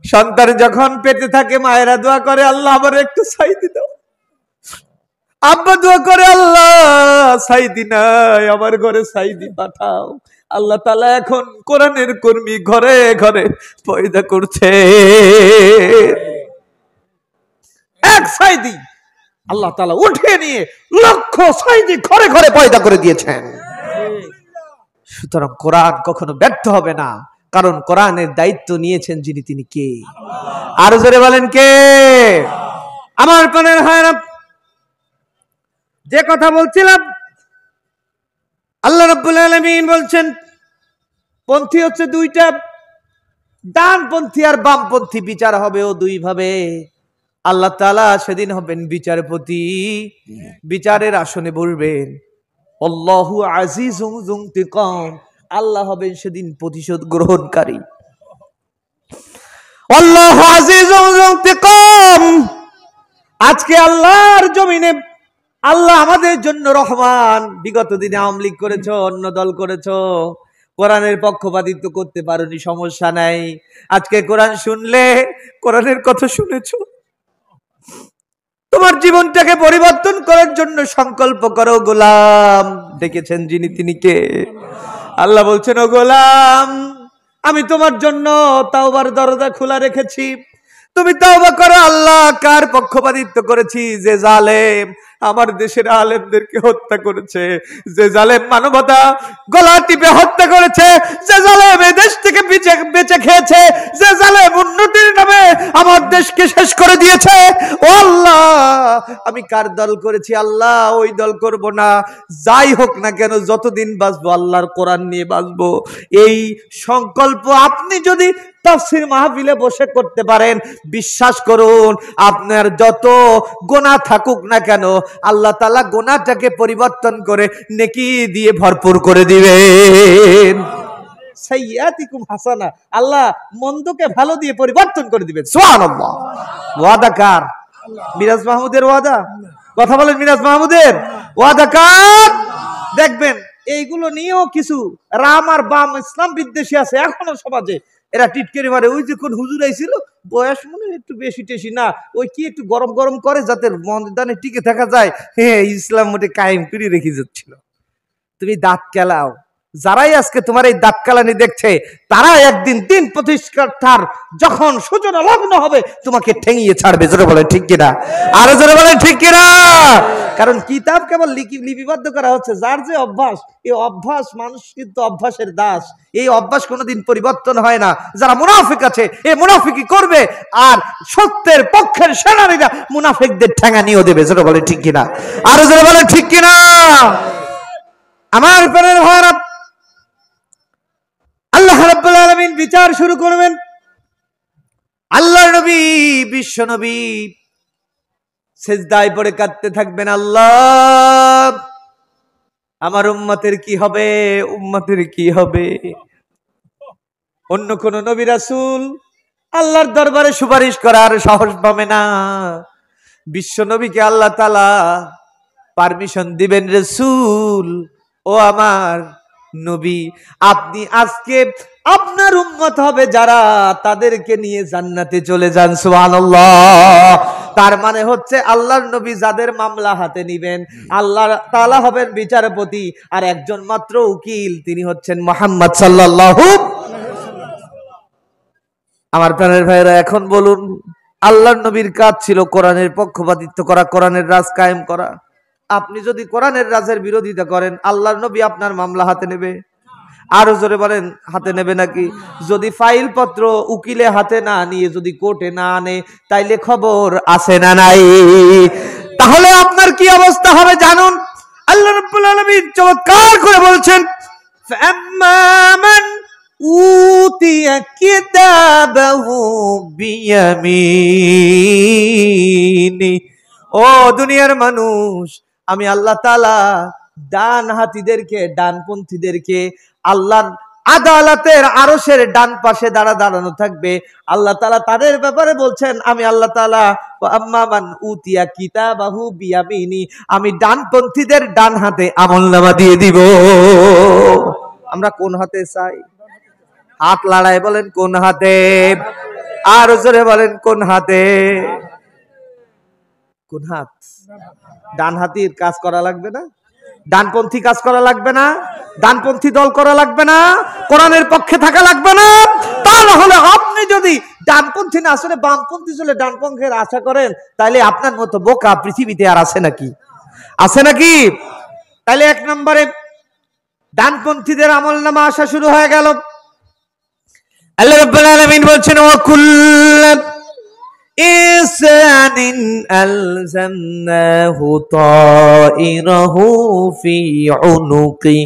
সন্তান যখন পেটে থাকে মায়েরা দোয়া করে, আল্লাহ আমার একটু সাঈদী দাও। আব্বা দোয়া করে, আল্লাহ সাঈদী নাই, আমার ঘরে সাঈদী পাঠাও। আল্লাহ তাআলা এখন কোরআনের কর্মী ঘরে ঘরে পয়দা করছে। এক সাঈদী আল্লাহ তাআলা উঠিয়ে নিয়ে লক্ষ সাঈদী ঘরে ঘরে পয়দা করে দিয়েছেন। সুতরাং কোরআন কখনো ব্যর্থ হবে না, কারণ কোরআনের দায়িত্ব নিয়েছেন যিনি তিনি কে? আরো জোরে বলেন কে? আমার প্রাণের ভাইরা, যে কথা বলছিলাম, আল্লাহ রাব্বুল আলামিন বলছেন পন্থী হচ্ছে দুইটা, ডানপন্থী আর বামপন্থী। বিচার হবে ও দুই ভাবে। আল্লাহ তাআলা সেদিন হবেন বিচারপতি, বিচারের আসনে বসবেন। আল্লাহু আজিজুন যু ইনতিকাম। আল্লাহ হবেন সেদিন প্রতিশোধ গ্রহণকারী। আল্লাহু আজিজুন যু ইনতিকাম। আজকে আল্লাহর জমিনে আল্লাহ আমাদের জন্য রহমান। বিগত দিনে আওয়ামী লীগ করেছো, অন্য দল করেছো, কোরআনের পক্ষপাতিত্ব করতে পারোনি, সমস্যা নাই। আজকে কোরআন শুনলে, কোরআনের কথা শুনেছো, তোমার জীবনটাকে পরিবর্তন করার জন্য সংকল্প করো। গোলাম ডেকেছেন যিনি তিনি কে? আল্লাহ বলছেন, ও গোলাম, আমি তোমার জন্য তাওবার দরজা খোলা রেখেছি। তুমি তওবা করো। আল্লাহ কার পক্ষপাতিত্ব করেছি? যে জালেম আমার দেশের আলেমদেরকে হত্যা করেছে, যে জালেম মানবতা গলা টিপে হত্যা করেছে, যে জালেম এই দেশ থেকে বেঁচে খেয়েছে, যে জালেম উন্নতির নামে আমার দেশকে শেষ করে দিয়েছে। ও আল্লাহ, আমি কার দল করেছি? আল্লাহ ওই দল করব না। যাই হোক না কেন, যতদিন বাঁচবো আল্লাহর কোরআন নিয়ে বাঁচবো। এই সংকল্প আপনি যদি তাফসীর মাহফিলে বসে করতে পারেন, বিশ্বাস করুন আপনার যত গুনাহ থাকুক না কেন আল্লাহ তাআলা গুনাহটাকে পরিবর্তন করে নেকি দিয়ে ভরপুর করে দিবেন। সাইয়্যাতিকুম হাসানা, আল্লাহ মন্দকে ভালো দিয়ে পরিবর্তন করে দিবেন। সুবহানাল্লাহ। ওয়াদা কার? মিরাজ মাহমুদের ওয়াদা? কথা বলেন, মিরাজ মাহমুদের ওয়াদা কার? দেখবেন এইগুলো নিয়েও কিছু রাম আর বাম ইসলাম বিদ্বেষী আছে এখনো সমাজে। এরা টিটকেরি মারে, ওই যে কোন হুজুর আইছিল, বয়স মনে একটু বেশি টেশি না, ওই কি একটু গরম গরম করে যাতে ময়দানে টিকে থাকা যায়। হ্যাঁ, ইসলাম মোটে কায়েম করে রেখে যাচ্ছিল। তুমি দাঁত কেলাও, যারাই আজকে তোমার এই দাঁত কেলানি দেখছে, তারা একদিন দিন প্রতিষ্ঠার যখন সূচনা লগ্ন হবে তোমাকে ঠেঙিয়ে ছাড়বে। জোরে বলেন ঠিক কিনা? আরো জোরে বলেন ঠিক কিনা? কারণ কিতাব কেবল লিপিবদ্ধ করা হচ্ছে। যার যে অভ্যাস, এই অভ্যাস, মানুষ কিন্তু অভ্যাসের দাস। এই অভ্যাস কোনোদিন পরিবর্তন হয় না। যারা মুনাফিক আছে এই মুনাফিকি করবে, আর সত্যের পক্ষের সেনানীরা মুনাফিকদের ঠেঙা নিয়ে দেবে। জোরে বলেন ঠিক কিনা? আরো জোরে বলেন ঠিক কিনা? আমার প্রাণের ভাইরা, আল্লাহ রাব্বুল আলামিন বিচার শুরু করবেন। আল্লাহর নবী, বিশ্ব নবী সিজদায় পড়ে কাঁদতে থাকবেন, আল্লাহ আমার উম্মতের কি হবে, উম্মতের কি হবে। অন্য কোন নবী রাসূল আল্লাহর দরবারে সুপারিশ করার সাহস পাবে না। বিশ্ব নবীকে আল্লাহ তাআলা পারমিশন দিবেন, রাসূল ও আমার নবী, আপনি আজকে আপনার উম্মত হবে যারা, তাদেরকে নিয়ে জান্নাতে চলে যান। সুবহানাল্লাহ। তার মানে হচ্ছে আল্লাহর নবী যাদের মামলা হাতে নিবেন, আল্লাহ তাআলা হবেন বিচারপতি, আর একজন মাত্র উকিল, তিনি হচ্ছেন মুহাম্মদ সাল্লাল্লাহু। আমার প্রাণের ভাইরা, এখন বলুন, আল্লাহর নবীর কাজ ছিল কোরআনের পক্ষপাতিত্ব করা, কোরআনের রাজ কায়েম করা। আপনি যদি কোরআনের রাজের বিরোধিতা করেন, আল্লাহর নবী আপনার মামলা হাতে নেবে? আরো জোরে বলেন, হাতে নেবে নাকি? যদি ফাইল পত্র উকিলে হাতে না নিয়ে যদি কোর্টে না আনে, তাইলে খবর আছে না নাই? তাহলে আপনার কি অবস্থা হবে জানুন। আল্লাহ রাব্বুল আলামিন চমৎকার করে বলছেন, ফাম্মান উতিয়া কিতাবাহু বিয়ামিনি। ও দুনিয়ার মানুষ, আমি আল্লাহ তাআলা ডান হাতিদেরকে, ডানপন্থীদেরকে আল্লাহর আদালতের আরশের ডান পাশে দাঁড়ানো থাকবে। আল্লাহ তাআলা তাদের ব্যাপারে বলছেন, আমি আল্লাহ তাআলা আম্মা মান উতিয়া কিতাবাহু বিয়ামিনি, আমি ডানপন্থীদের ডান হাতে আমলনামা দিয়ে দিব। আমরা কোন হাতে চাই? হাত লড়াই বলেন কোন হাতে? আর জোরে বলেন কোন হাতে? কোন হাত? ডান হাতির কাজ করা লাগবে না? ডানপন্থী কাজ করা লাগবে না? ডানপন্থী দল করা লাগবে না? কোরআনের পক্ষে থাকা লাগবে না? তাহলে আপনি যদি ডানপন্থী না আসলে বামপন্থী চলে ডানপন্থীর আশা করেন, তাহলে আপনার মতো বোকা পৃথিবীতে আর আছে নাকি? আছে নাকি? তাহলে এক নম্বরে ডানপন্থীদের আমলনামা আসা শুরু হয়ে গেল। আল্লাহ রাব্বুল আলামিন বলছেন, ওয়া কুল্লু ইনসানিন আলজামনাহু তাইরাহু ফি উনুকি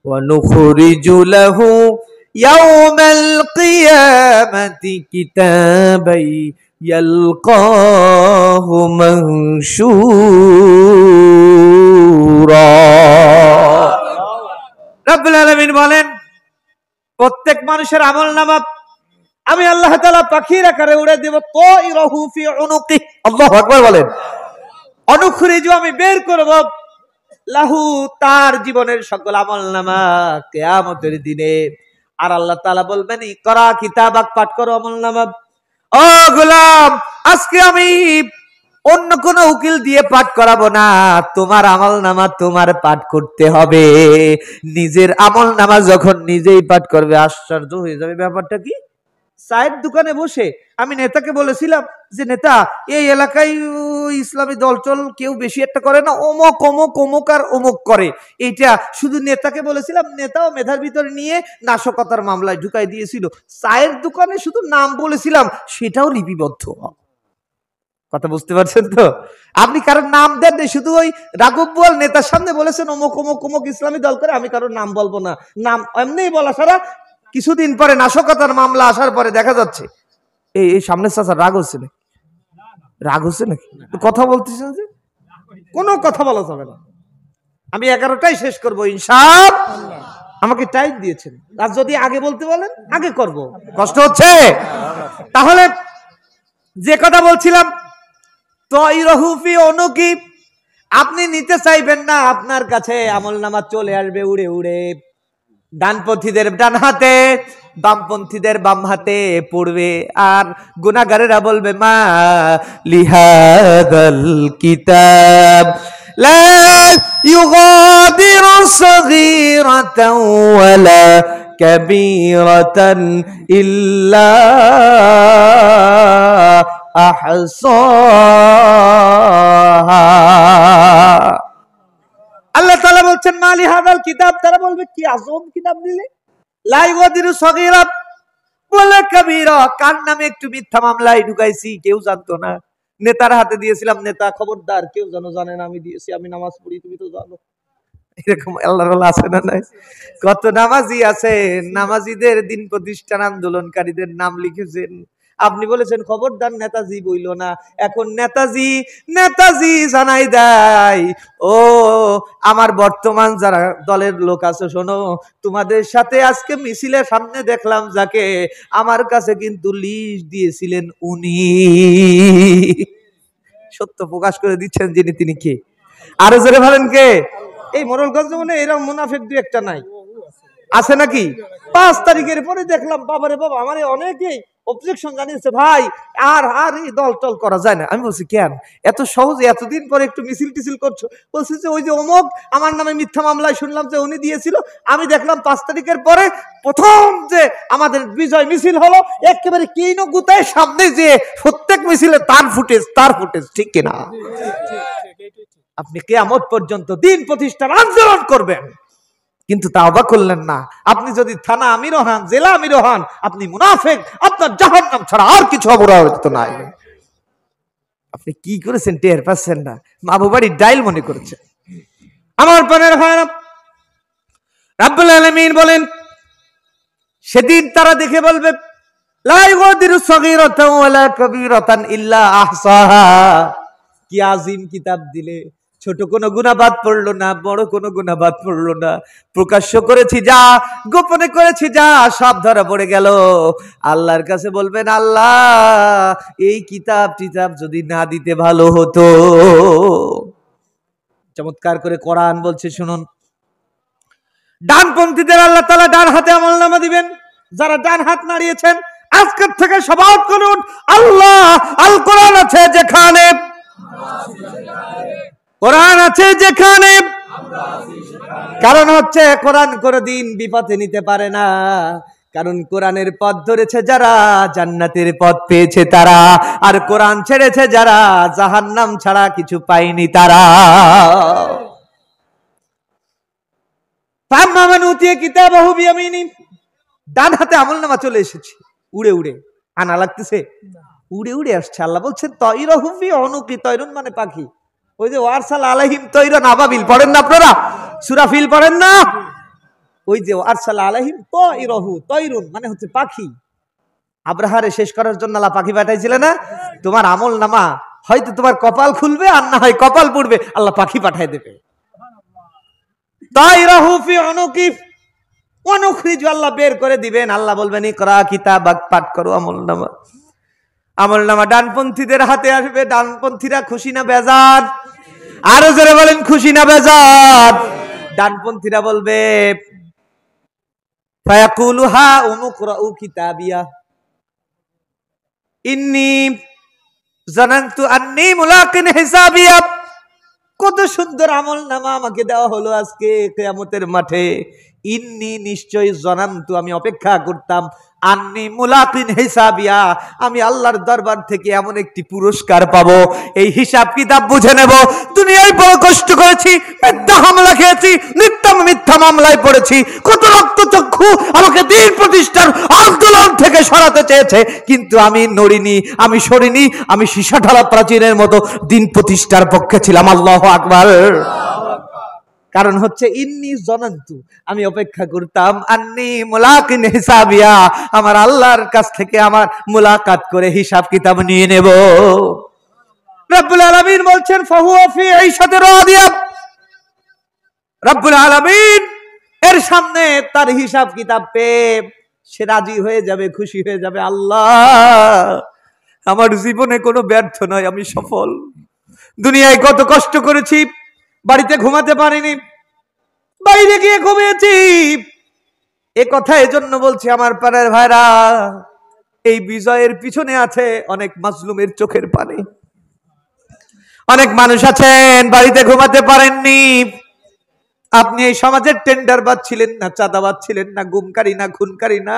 ওয়া নুখরিজু লাহু ইয়াওমাল কিয়ামাতি কিতাবাই ইয়ালকাহু মানশুরা। রাব্বুল আলামিন বলেন, প্রত্যেক মানুষের আমলনামা আমি আল্লাহ তাআলা পাখির আকারে উড়ে দেব। তাইরাহু ফি উনুকি, আল্লাহু আকবার বলেন। অনুখরিজু, আমি বের করব, লাহু, তার জীবনের সকল আমলনামা কিয়ামতের দিনে। আর আল্লাহ তাআলা বলবেন, ইকরা কিতাবাক, পাঠ করো আমলনামা। ও গোলাম, আজকে আমি অন্য কোন উকিল দিয়ে পাঠ করাবো না, তোমার আমলনামা তোমার পাঠ করতে হবে। নিজের আমলনামা যখন নিজেই পাঠ করবে, আশ্চর্য হয়ে যাবে। ব্যাপারটা কি? চায়ের দোকানে বসে আমি নেতাকে বলেছিলাম যে নেতা এই এলাকায় ইসলামী দলচল কেউ বেশি একটা করে না, অমুক অমুক অমুক আর অমুক করে। এইটা শুধু নেতাকে বলেছিলাম, নেতাও মেধার ভিতরে নিয়ে নাশকতার মামলায় ঢুকাই দিয়েছিল। চায়ের দোকানে শুধু নাম বলেছিলাম, সেটাও লিপিবদ্ধ। কথা বুঝতে পারছেন তো? আপনি কারোর নাম দেন, শুধু ওই রাঘব বোয়াল নেতার সামনে বলেছেন অমুক অমুক অমুক ইসলামী দল করে, আমি কারোর নাম বলবো না। নাম এমনি বলা ছাড়া। কিছুদিন পরে নাশকতার মামলা আসার পরে দেখা যাচ্ছে এই সামনের চাচা রাগ হচ্ছে নাকি? রাগ হচ্ছে নাকি? কথা বলতেছেন যে কোনো কথা বলা যাবে না। আমি 11টাই শেষ করবো ইনশাআল্লাহ। আমাকে টাইম দিয়েছেন, আর যদি আগে বলতে বলেন আগে করব। কষ্ট হচ্ছে? তাহলে যে কথা বলছিলাম, তয়রহুফি অনুকি, আপনি নিতে চাইবেন না, আপনার কাছে আমলনামা চলে আসবে উড়ে উড়ে। ডানপন্থীদের ডান হাতে, বামপন্থীদের বাম হাতে পড়বে, আর গুনাহগারেরা বলবে মা লিহাদাল কিতাব লা ইউগাদিরু সগীরাতান ওয়ালা কাবীরাতান ইল্লা আহসাহা। আল্লাহ তাআলা বলছেন মালি হাদাল কিতাব, তারা বলবে কি আজব কিতাব দিলে, লা ইউগাদিরু সগীরা ওয়ালা কাবীরা, কার নামে একটু মিথ্যা মামলায় ঢুকাইছি কেউ জানতো না, নেতার হাতে দিয়েছিলাম, নেতা খবরদার কেউ যেন জানে না আমি দিয়েছি, আমি নামাজ পড়ি তুমি তো জানো। এরকম আল্লাহর ওয়ালা আছে না নাই? কত নামাজি আছে, নামাজিদের দিন প্রতিষ্ঠান আন্দোলনকারীদের নাম লিখেছেন। আপনি বলেছেন খবরদার নেতাজি বইল না, এখন নেতাজি নেতাজি জানাই দেয় ও আমার বর্তমান যারা দলের লোক আছে, শোনো, তোমাদের সাথে আজকে মিছিলের সামনে দেখলাম যাকে, আমার কাছে কিন্তু লিস্ট দিয়েছিলেন উনি। সত্য প্রকাশ করে দিচ্ছেন যিনি, তিনি কে? আরো জোরে বলেন কে? এই মোরলগঞ্জ মনে এরকম মুনাফিক দুই একটা নাই আছে নাকি? 5 তারিখের পরে দেখলাম বাবারে বাবা, আমার অনেকেই অবজেকশন জানিয়েছে, ভাই আর আর এই দল টল করা যায় না। আমি বলছি কেন এত সহজে এতদিন পরে একটু মিছিল টিছিল করছো? বলছি যে ওই যে অমুক আমার নামে মিথ্যা মামলায় শুনলাম যে উনি দিয়েছিল, আমি দেখলাম 5 তারিখের পরে প্রথম যে আমাদের বিজয় মিছিল হলো, একেবারে কিনো গুতায় সামনে যে প্রত্যেক মিছিলে তার ফুটেজ, ঠিক কিনা? আপনি কিয়ামত পর্যন্ত দিন প্রতিষ্ঠার আন্দোলন করবেন, কিন্তু তাওবা করলেন না। আপনি যদি থানা আমির হন, জেলা আমির হন, আপনি মুনাফিক, আপনার জাহান্নাম ছাড়া আর কিছু অবরাহিত নাই। আপনি কি করেছেন টের পাচ্ছেন না, মাবু বাড়ির ডাইল মনে করেছেন। আমার প্রাণের ভাইরা, রাব্বুল আলামিন বলেন সেদিন তারা দেখে বলবে লা ইউগাদিরু সগীরাতান ওয়ালা কাবীরাতান ইল্লা আহসাহা। কি আযীম কিতাব দিলে, ছোট কোনো গুনাহ বাদ পড়লো না, বড় কোনো গুনাহ বাদ পড়লো না, প্রকাশ্য করেছি যা, গোপনে করেছি যা, সব ধরা পড়ে গেল। আল্লাহর কাছে বলবেন আল্লাহ এই কিতাব যদি না দিতে ভালো হতো। চমৎকার করে কোরআন বলছে শুনুন, ডানপন্থীদের আল্লাহ তাআলা ডান হাতে আমলনামা দিবেন। যারা ডান হাত নাড়িয়েছেন আজকের থেকে শপথ করুন আল্লাহ আল কোরআন আছে যেখানে, কোরআন আছে যেখানে, কারণ হচ্ছে কোরআন কোনদিন বিপথে নিতে পারে না, কারণ কোরআনের পথ ধরেছে যারা জান্নাতের পথ পেয়েছে তারা, আর কোরআন ছেড়েছে যারা জাহান্নাম ছাড়া কিছু পায়নি তারা। কিতাবাহু বিয়ামিনি, ডান হাতে আমলনামা চলে এসেছে উড়ে উড়ে, আনা লাগতেছে উড়ে উড়ে আসছে। আল্লাহ বলছেন তয়রহু ফি উনুকি, তয়রুন মানে পাখি। ওই যে ওয়ারসাল আলাইহিম তয়রান আবাবিল পড়েন না আপনারা? সূরা ফিল পড়েন না? ওই যে ওয়ারসাল আলাইহিম তয়রহু, তয়রুন মানে হচ্ছে পাখি। আব্রাহারে শেষ করার জন্য আল্লাহ পাখি পাঠাইছিলেন না? তোমার আমলনামা হয়তো তোমার কপাল খুলবে, আর না হয় কপাল পুড়বে, আল্লাহ পাখি পাঠায় দেবে। তয়রহু ফি উনুকি, অনুখরিজ আল্লাহ বের করে দিবেন। আল্লাহ বলবেন ইকরা কিতাবাক, পাঠ করো আমলনামা। আমলনামা ডানপন্থীদের হাতে আসবে। ডানপন্থীরা খুশি না বেজার? আরো জোরে বলেন খুশি না বেজার? ডানপন্থীরা বলবে ফায়াকুলু হা উমুকরাউ কিতাবিয়া ইন্নী জানান্তু আন্নী মুলাকিন হিসাবিয়া। কত সুন্দর আমলনামা আমাকে দেওয়া হলো আজকে কিয়ামতের মাঠে। ইন্নি নিশ্চয় জানান্তু, আমি অপেক্ষা করতাম, আন্নি মুলাকিন হিসাবিয়া, আমি আল্লাহর দরবার থেকে এমন একটি পুরস্কার পাবো, এই হিসাব কিতাব বুঝে নেব। দুনিয়ায় বড় কষ্ট করেছি, মিথ্যা হামলা খেয়েছি, মিথ্যা মামলায় পড়েছি, কত রক্তচক্ষু আমাকে দিন প্রতিষ্ঠার আন্দোলন থেকে সরাতে চেয়েছে, কিন্তু আমি নড়িনি, আমি সরিনি, আমি সীসা ঢালা প্রাচীরের মতো দিন প্রতিষ্ঠার পক্ষে ছিলাম। আল্লাহু আকবার। কারণ হচ্ছে ইন্নি জানান্তু, আমি অপেক্ষা করতাম, আন্নি মুলাকিন হিসাবিয়া, আমার আল্লাহর কাছ থেকে আমার মুলাকাত করে হিসাব কিতাব নিয়ে নেব। রব্বুল আলামিন বলছেন ফাহুয়া ফি আইশাতির রাদিয়া, রব্বুল আলামিন এর সামনে তার হিসাব কিতাব পেয়ে সে রাজি হয়ে যাবে, খুশি হয়ে যাবে। আল্লাহ, আমার জীবনে কোনো ব্যর্থ নয়, আমি সফল। দুনিয়ায় কত কষ্ট করেছি, বাড়িতে ঘুমাতে পারিনি, বাইরে গিয়ে ঘুমিয়েছি। এ কথা এজন্য বলছি আমার পাড়ার ভাইরা, এই বিজয়ের পিছনে আছে অনেক মাজলুমের চোখের পানি। অনেক মানুষ আছেন বাড়িতে ঘুমাতে পারেননি। আপনি এই সমাজের টেন্ডারবাজ ছিলেন না, চাঁদাবাজ ছিলেন না, গুমকারী না, খুনকারী না,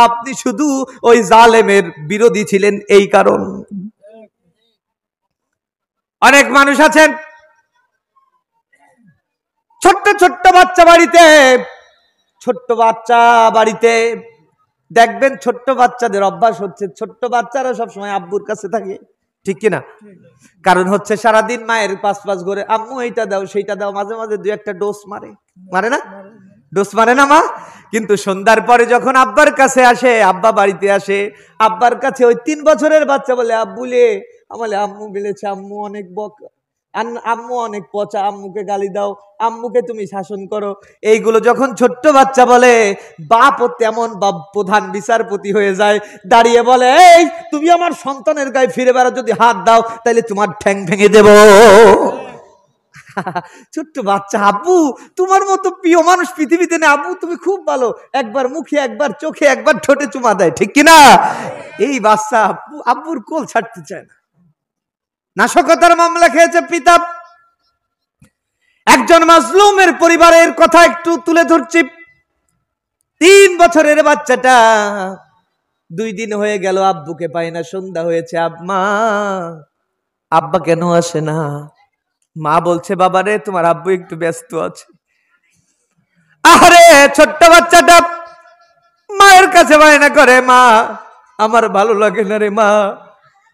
আপনি শুধু ওই জালেমের বিরোধী ছিলেন, এই কারণ। অনেক মানুষ আছেন ছোট্ট ছোট্ট বাচ্চা বাড়িতে, ছোট্ট বাচ্চা বাড়িতে দেখবেন ছোট্ট বাচ্চাদের অভ্যাস হচ্ছে, ছোট্ট বাচ্চারা সবসময় আব্বুর কাছে থাকে, ঠিক কিনা? কারণ হচ্ছে সারাদিন মায়ের পাশ পাশ করে আম্মু এইটা দাও সেইটা দাও, মাঝে মাঝে দুই একটা ডোজ মারে, মারে না? ডোজ মারে না মা? কিন্তু সন্ধ্যার পরে যখন আব্বার কাছে আসে, আব্বা বাড়িতে আসে, আব্বার কাছে ওই 3 বছরের বাচ্চা বলে আব্বুলে, আমালে আম্মু বলেছে আম্মু অনেক বক, আম্মু অনেক পচা, আম্মুকে গালি দাও, আম্মুকে তুমি শাসন করো। এইগুলো যখন ছোট্ট বাচ্চা বলে, বাপ তেমন বাপ প্রধান বিচারপতি হয়ে যায়, দাঁড়িয়ে বলে এই তুমি আমার সন্তানের গায়ে ফিরে বেড়া, যদি হাত দাও তাহলে তোমার ঠ্যাং ভেঙে দেব। ছোট্ট বাচ্চা, আব্বু তোমার মতো প্রিয় মানুষ পৃথিবীতে নেই, আব্বু তুমি খুব ভালো, একবার মুখে একবার চোখে একবার ঠোঁটে চুমা দেয়, ঠিক কিনা? এই বাচ্চা আব্বুর কোল ছাড়তে চায় না। নাশকতার মামলা খেয়েছে পিতা। একজন মাজলুমের পরিবারের কথা একটু তুলে ধরছি। 3 বছরের বাচ্চাটা 2 দিন হয়ে গেল আব্বুকে পায় না, সন্ধ্যা হয়েছে, আব্বা কেন আসে না? মা বলছে বাবা রে তোমার আব্বু একটু ব্যস্ত আছে। আরে ছোট্ট বাচ্চাটা মায়ের কাছে বায়না করে, মা আমার ভালো লাগে না রে মা,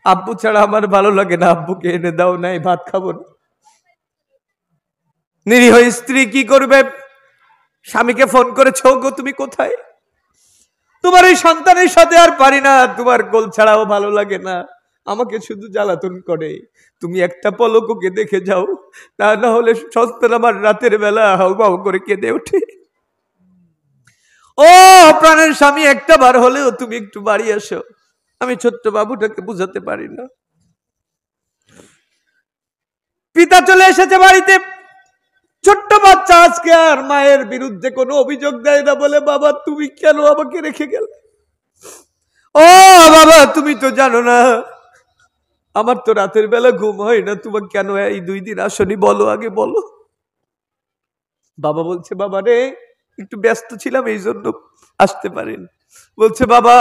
আব্বু ছাড়া আমার ভালো লাগে না, আব্বুকে এনে দাও, নাই ভাত খাবো না। নিরীহ স্ত্রী কি করবে? স্বামীকে ফোন করেছে, গো তুমি কোথায়? তোমার এই সন্তানের সাথে আর পারি না, তোমার কোল ছাড়াও ভালো লাগে না, আমাকে শুধু জ্বালাতন করে, তুমি একটা পলক ওকে দেখে যাও, তা না হলে সন্তান আমার রাতের বেলা হাউমাউ করে কেঁদে ওঠে। ও প্রাণের স্বামী, একটা বার হলেও তুমি একটু বাড়ি আসো, আমি ছোট্ট বাবুটাকে বুঝাতে পারি না। পিতা চলে এসেছে বাড়িতে। ছোট্ট বাচ্চা আজকে আর মায়ের বিরুদ্ধে কোনো অভিযোগ দেয় না, বলে বাবা তুমি কেন আমাকে রেখে গেলে? ও বাবা তুমি তো জানো না আমার তো রাতের বেলা ঘুম হয় না, তোমার কেন এই 2 দিন আসনি বলো, আগে বলো। বাবা বলছে বাবা রে একটু ব্যস্ত ছিলাম এই জন্য আসতে পারিনি। বলছে বাবা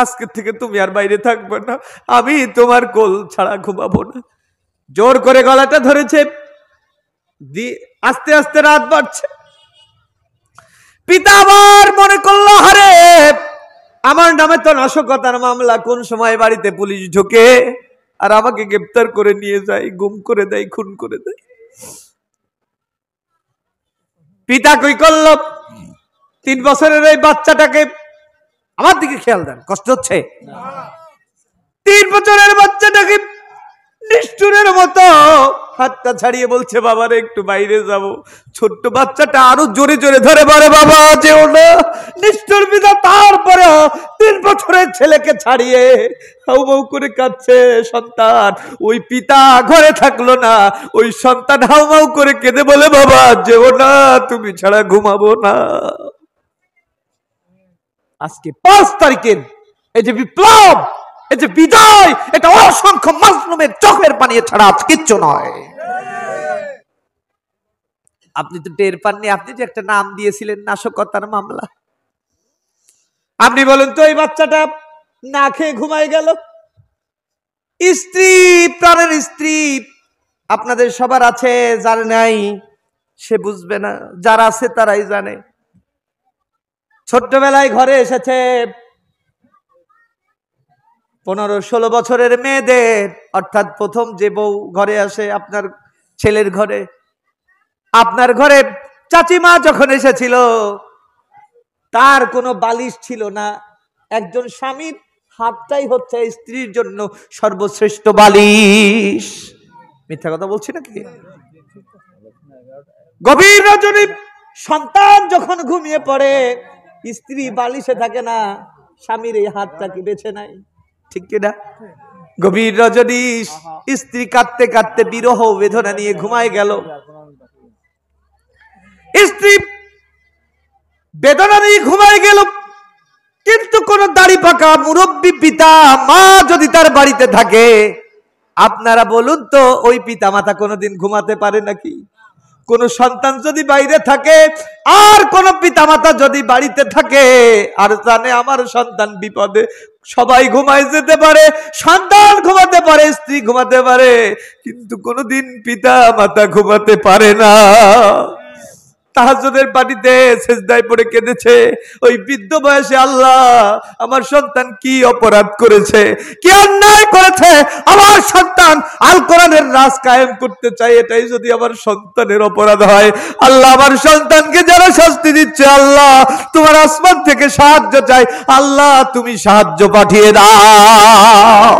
আজকের থেকে তুমি আর বাইরে থাকবে না, আমি তোমার কোল ছাড়া ঘুমাবো না। জোর করে গলাটা ধরেছে, আস্তে আস্তে রাত বাড়ছে। পিতা আবার মনে করলো হারে আমার নামে তো নাশকতার মামলা, কোন সময় বাড়িতে পুলিশ ঢোকে আর আমাকে গ্রেফতার করে নিয়ে যায়, গুম করে দেয়, খুন করে দেয়। পিতা কই করলো, 3 বছরের এই বাচ্চাটাকে, আমার দিকে খেয়াল দেন, কষ্ট হচ্ছে? 3 বছরের বাচ্চাটাকে নিষ্ঠুরের মতো হাতটা ছাড়িয়ে বলছে বাবারে একটু বাইরে যাব। ছোট্ট বাচ্চাটা আরো জোরে জোরে ধরে বলে বাবা যেও না। নিষ্ঠুর পিতা তারপরেও 3 বছরের ছেলেকে ছাড়িয়ে হাউমাউ করে কাঁদছে সন্তান। ওই পিতা ঘরে থাকলো না, ওই সন্তান হাউমাউ করে কেঁদে বলে বাবা যেও না, তুমি ছাড়া ঘুমাবো না। আজকে 5 তারিখের এই যে বিপ্লব, এই যে বিজয়, এটা অসংখ্য মাজলুমের চোখের পানি ছাড়া আজ কিচ্ছু নয়। আপনি তো টের পাননি, আপনি যে একটা নাম দিয়েছিলেন নাশকতার মামলা। আপনি বলেন তো এই বাচ্চাটা না খেয়ে ঘুমায় গেল, স্ত্রী, প্রাণের স্ত্রী আপনাদের সবার আছে, যার নাই সে বুঝবে না, যারা আছে তারাই জানে। ছোট্টবেলায় ঘরে এসেছে 15-16 বছরের মেয়েদের, অর্থাৎ প্রথম যে বউ ঘরে আসে আপনার ছেলের ঘরে, আপনার ঘরে চাচিমা যখন এসেছিল তার কোনো বালিশ ছিল না। একজন স্বামীর হাতটাই হচ্ছে স্ত্রীর জন্য সর্বশ্রেষ্ঠ বালিশ। মিথ্যা কথা বলছি নাকি? গভীর রজনী সন্তান যখন ঘুমিয়ে পড়ে, স্ত্রী বালিশে থাকে না, স্বামীর এই হাতটাকে বেছে নাই, ঠিক কিনা? গভীর রজনী স্ত্রী কাঁদতে কাঁদতে বিরহ বেদনা নিয়ে ঘুমায় গেল। স্ত্রী বেদনা নিয়ে ঘুমায় গেল, কিন্তু কোন দাড়ি পাকা মুরব্বী পিতা মা যদি তার বাড়িতে থাকে, আপনারা বলুন তো ওই পিতা মাতা কোনোদিন ঘুমাতে পারে নাকি? কোন সন্তান যদি বাইরে থাকে আর কোন পিতা মাতা যদি বাড়িতে থাকে আর জানে আমার সন্তান বিপদে, সবাই ঘুমায় যেতে পারে, সন্তান ঘুমাতে পারে, স্ত্রী ঘুমাতে পারে, কিন্তু কোনোদিন পিতা মাতা ঘুমাতে পারে না। তাহাজ্জুদের পানিতে সেজদায় পড়ে কেঁদেছে ওই বৃদ্ধ বয়সে, আল্লাহ আমার সন্তান কি অপরাধ করেছে, কি অন্যায় করেছে, আমার সন্তান আল কোরআনের রাজ কায়েম করতে চাই, এটাই যদি আমার সন্তানের অপরাধ হয়, আল্লাহ আমার সন্তানকে যারা শাস্তি দিচ্ছে, আল্লাহ তোমার আসমান থেকে সাহায্য চাই, আল্লাহ তুমি সাহায্য পাঠিয়ে দাও।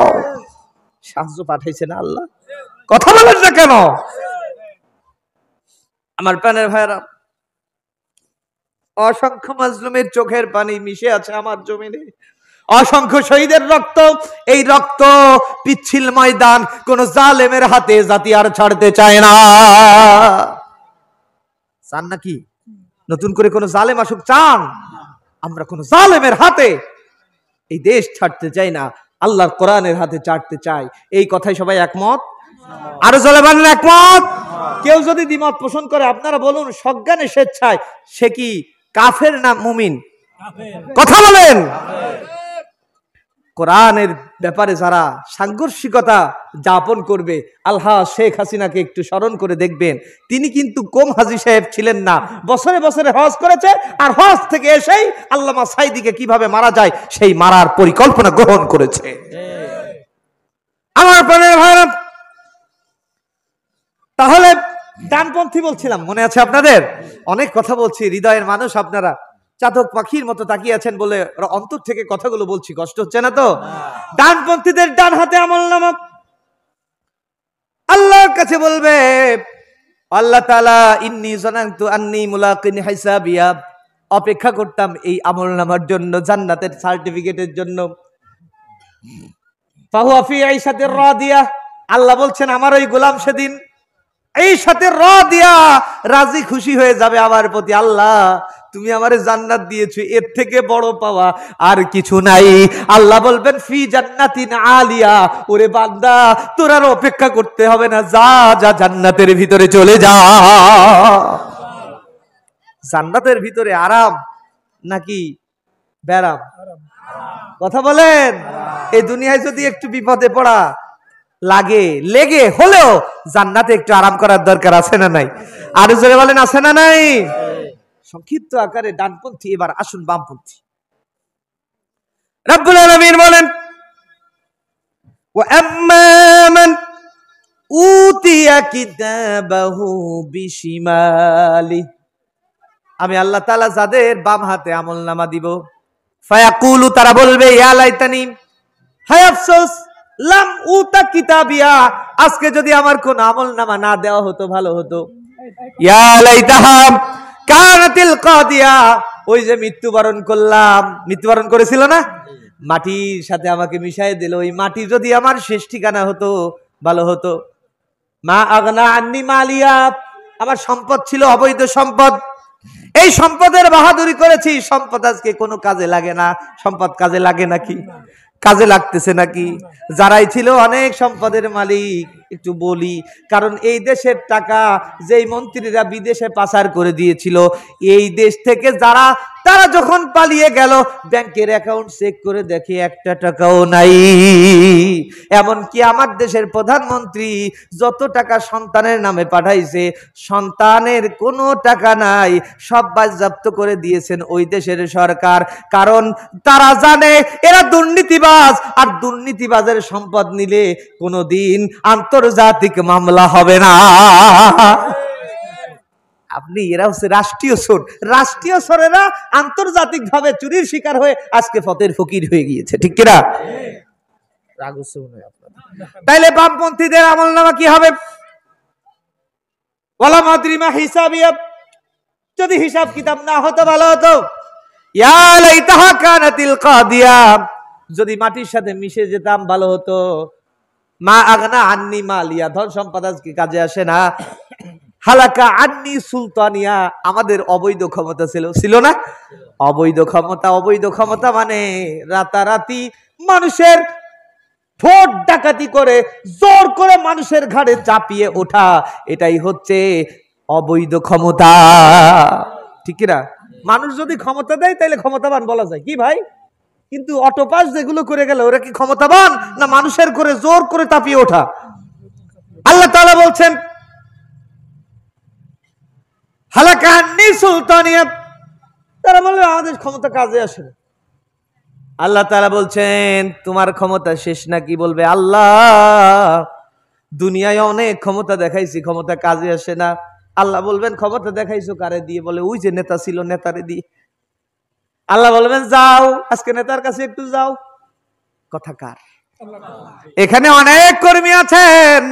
সাহায্য পাঠাইছে না আল্লাহ? কথা বলেন না কেন? আমার প্রাণের ভাইরা, অসংখ্য মাজলুমের চোখের পানি মিশে আছে আমার জমিনে, অসংখ্য শহীদের রক্ত, এই রক্ত পিচ্ছিল ময়দান কোন জালেমের হাতে জাতি আর ছাড়তে চায় না। চান নাকি নতুন করে কোন জালেম আসুক? চান? আমরা কোন জালেমের হাতে এই দেশ ছাড়তে চাই না, আল্লাহর কোরআনের হাতে ছাড়তে চাই। এই কথাই সবাই একমত? আরো জলে বলেন একমত। কেউ যদি দ্বিমত পোষণ করে, আপনারা বলুন সজ্ঞানে স্বেচ্ছায় সে কি কাফের না মুমিন? কথা বলেন। কোরআনের ব্যাপারে যারা সাংঘর্ষিকতা যাপন করবে, আল্লাহ শেখ হাসিনাকে একটু স্মরণ করে দেখবেন, তিনি কিন্তু কম হাজী সাহেব ছিলেন না, বছরে বছরে হজ করেছে, আর হজ থেকে এসেই আল্লামা সাইদিকে কিভাবে মারা যায় সেই মারার পরিকল্পনা গ্রহণ করেছে। আমার প্রাণের ভাইরা, তাহলে ডানপন্থী বলছিলাম, মনে আছে আপনাদের? অনেক কথা বলছি, হৃদয়ের মানুষ আপনারা চাতক পাখির মতো তাকিয়ে আছেন বলে অন্তর থেকে কথাগুলো বলছি, কষ্ট হচ্ছে না তো? ডানপন্থীদের ডান হাতে আমলনামা, আল্লাহর কাছে বলবে আল্লাহ তাআলা ইন্নী জানাতু আন্নী মুলাকিন হিসাবিয়া, অপেক্ষা করতাম এই আমলনামার জন্য, জান্নাতের সার্টিফিকেটের জন্য। ফাহুয়া ফি আইশাতির রাদিয়া, আল্লাহ বলছেন আমার ওই গোলাম সেদিন এই সাথে রাদিয়া, রাজি খুশি হয়ে যাবে আমার প্রতি। আল্লাহ তুমি আমারে জান্নাত দিয়েছো, এর থেকে বড় পাওয়া আর কিছু নাই। আল্লাহ বলবেন ফি জান্নাতিন আলিয়া, ওরে বান্দা তোর আর অপেক্ষা করতে হবে না, যা যা জান্নাতের ভিতরে চলে যা। জান্নাতের ভিতরে আরাম নাকি ব্যারাম? কথা বলেন। এই দুনিয়ায় যদি একটু বিপদে পড়া লাগে, লেগে হলেও জান্নাতে একটু আরাম করার দরকার আছে না নাই? আরো জোরে বলেন আছে না নাই? সংক্ষিপ্ত আকারে ডানপন্থী, এবার আসুন বামপন্থী। রব্বুল আলামিন বলেন ওয়া আম্মা মান উতিয়া কিতাবাহু বিশিমালি, আমি আল্লাহ তাআলা যাদের বাম হাতে আমলনামা দিব, ফায়াকুলু, তারা বলবে ইয়া লাইতানি, হায় আফসোস, লাম উতা কিতাবিয়া, আজকে যদি আমার কোন আমলনামা না দেওয়া হতো ভালো হতো। ইয়া লাইতাহা কানাতিল কাদিয়া, ওই যে মৃত্যুবরণ করলাম, মৃত্যুবরণ করেছিল না, মাটির সাথে আমাকে মিশাই দিল, ওই মাটি যদি আমার শেষ ঠিকানা হতো ভালো হতো। মা আগনা আন্নি মালিয়া, আমার সম্পদ ছিল অবৈধ সম্পদ, এই সম্পদের বাহাদুরি করেছি, সম্পদ আজকে কোনো কাজে লাগে না। সম্পদ কাজে লাগে নাকি? কাজে লাগতেছে নাকি? যারাই ছিল অনেক সম্পদের মালিক, একটু বলি, কারণ এই দেশের টাকা যেই মন্ত্রীরা বিদেশে পাচার করে দিয়েছিল, এই দেশ থেকে তারা যখন পালিয়ে গেল, ব্যাংকের অ্যাকাউন্ট চেক করে দেখে একটা টাকাও নাই। এমনকি আমার দেশের প্রধানমন্ত্রী যত টাকা সন্তানের নামে পাঠাইছে, সন্তানের কোনো টাকা নাই, সব বাজেয়াপ্ত করে দিয়েছেন ওই দেশের সরকার। কারণ তারা জানে এরা দুর্নীতিবাজ, আর দুর্নীতিবাজের সম্পদ নিলে কোনোদিন আন্তর্জাতিক মামলা হবে না। এরা হচ্ছে রাষ্ট্রীয় চোর। রাষ্ট্রীয় চোরেরা আন্তর্জাতিক ভাবে চুরির শিকার হয়ে আজকে ফতের ফকির হয়ে গিয়েছে, ঠিক কিনা? তাইলে বামপন্থীদের আমলনামা কি হবে? ওয়ালা মাদরিমা হিসাবিয়া, যদি হিসাব কিতাব না হতো ভালো হতো। ইয়া লাইতাহা কানাতিল কাদিয়া, যদি মাটির সাথে মিশে যেতাম ভালো হতো। মা আগনা আন্নি মালিয়া, ধন সম্পদ আজকে কাজে আসে না। হালাকা আন্নি সুলতানিয়া, আমাদের অবৈধ ক্ষমতা ছিল না? অবৈধ ক্ষমতা মানে রাতারাতি মানুষের ভোট ডাকাতি করে জোর করে মানুষের ঘাড়ে চাপিয়ে ওঠা, এটাই হচ্ছে অবৈধ ক্ষমতা, ঠিক না? মানুষ যদি ক্ষমতা দেয় তাহলে ক্ষমতাবান বলা যায়, কি ভাই? কিন্তু অটোপাস যেগুলো করে গেল, ওরা কি ক্ষমতাবান না মানুষের করে জোর করে চাপিয়ে ওঠা? আল্লাহ তাআলা বলছেন হালাকা আন্নি সুলতানিয়া, তারা বলে আমাদের ক্ষমতা কাজে আসে না। আল্লাহ তাআলা বলছেন তোমার ক্ষমতা শেষ নাকি? বলবে আল্লাহ দুনিয়ায় অনেক ক্ষমতা দেখাইছি, ক্ষমতা কাজে আসে না। আল্লাহ বলবেন ক্ষমতা দেখাইছো কারে দিয়ে? বলে ওই যে নেতা ছিল, নেতারে দিয়ে। আল্লাহ বলবেন যাও আজকে নেতার কাছে একটু যাও। কথা কার? এখানে অনেক কর্মী আছেন,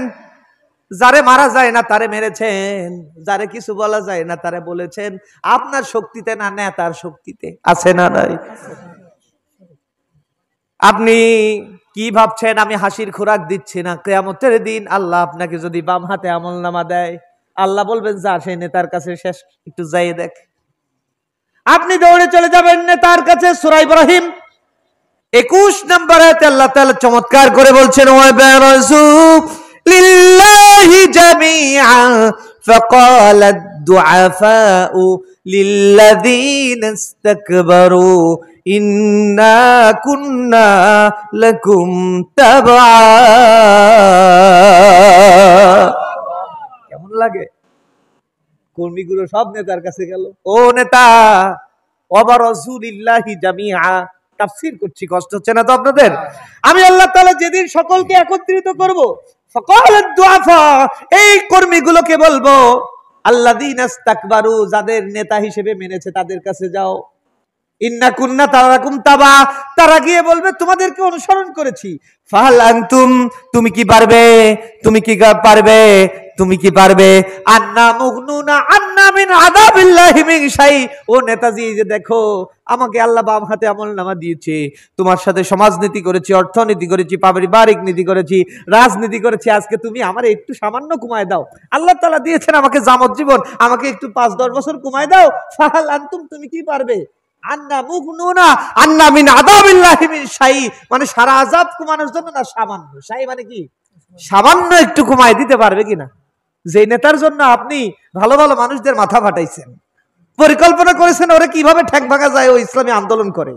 যারে মারা যায় না তারে মেরেছেন, যারে কিছু বলা যায় না তারে বলেছেন। আপনার শক্তিতে না নেতার শক্তিতে? আছে না নাই? আপনি কি ভাবছেন আমি হাসির খোরাক দিচ্ছি না? কিয়ামতের দিন আল্লাহ আপনাকে যদি বাম হাতে আমলনামা দেয়, আল্লাহ বলবেন যা সেই নেতার কাছে শেষ একটু যাইয়ে দেখ। আপনি দৌড়ে চলে যাবেন নেতার কাছে। সূরা ইব্রাহিম 21 নম্বর আয়াতে আল্লাহ তাআলা চমৎকার করে বলছেন ওয়া বারাজু লিল্লাহি জামিআ ফাকালা আদ-দুআফাউ লিল্লাযীনা ইসতাকবারু ইন্না কুন্না লাকুম তাবআ। কেমন লাগে? কর্মীগুলো সব নেতার কাছে গেল। ও নেতা, ওয়া রাসূলিল্লাহি জামিআ, তাফসীর করছি, কষ্ট হচ্ছে না তো আপনাদের? আমি আল্লাহ তাআলা যেদিন সকলকে একত্রিত করব, ফাকালাদ দুআফা, এই কর্মীগুলোকে বলবো আল্লাযীনা ইসতাকবারু, যাদের নেতা হিসেবে মেনেছে তাদের কাছে যাও। ইন্না কুন্না তারাকুম তাবা, তারা গিয়ে বলবে তোমাদেরকে অনুসরণ করেছি। ফাহাল আনতুম, তুমি কি পারবে? তুমি কি পারবে? তুমি কি পারবে? আন্না মুগনুনা আন্না মিন আযাবিল্লাহি মিন শাই। ও নেতাজি, যে দেখো আমাকে আল্লাহ বাম হাতে আমলনামা দিয়েছে, তোমার সাথে সমাজনীতি করেছি, অর্থনীতি করেছি, পারিবারিক নীতি করেছি, রাজনীতি করেছি, আজকে তুমি আমারে একটু সামান্য কমায় দাও। আল্লাহ তাআলা দিয়েছেন আমাকে যাবজ্জীবন, আমাকে একটু 5-10 বছর কমায় দাও। ফাহাল আনতুম, তুমি কি পারবে? আন্না মুগনুনা আন্না মিন আযাবিল্লাহি মিন শাই, মানে সারা আযাব কমানোর জন্য না, সামান্য। শাই মানে কি? সামান্য একটু কমায় দিতে পারবে কিনা? যে নেতার জন্য আপনি ভালো ভালো মানুষদের মাথা ফাটাইছেন, পরিকল্পনা করেছেন ওরা কিভাবে ঠ্যাং ভাঙা যায়, ও ইসলামী আন্দোলন করে,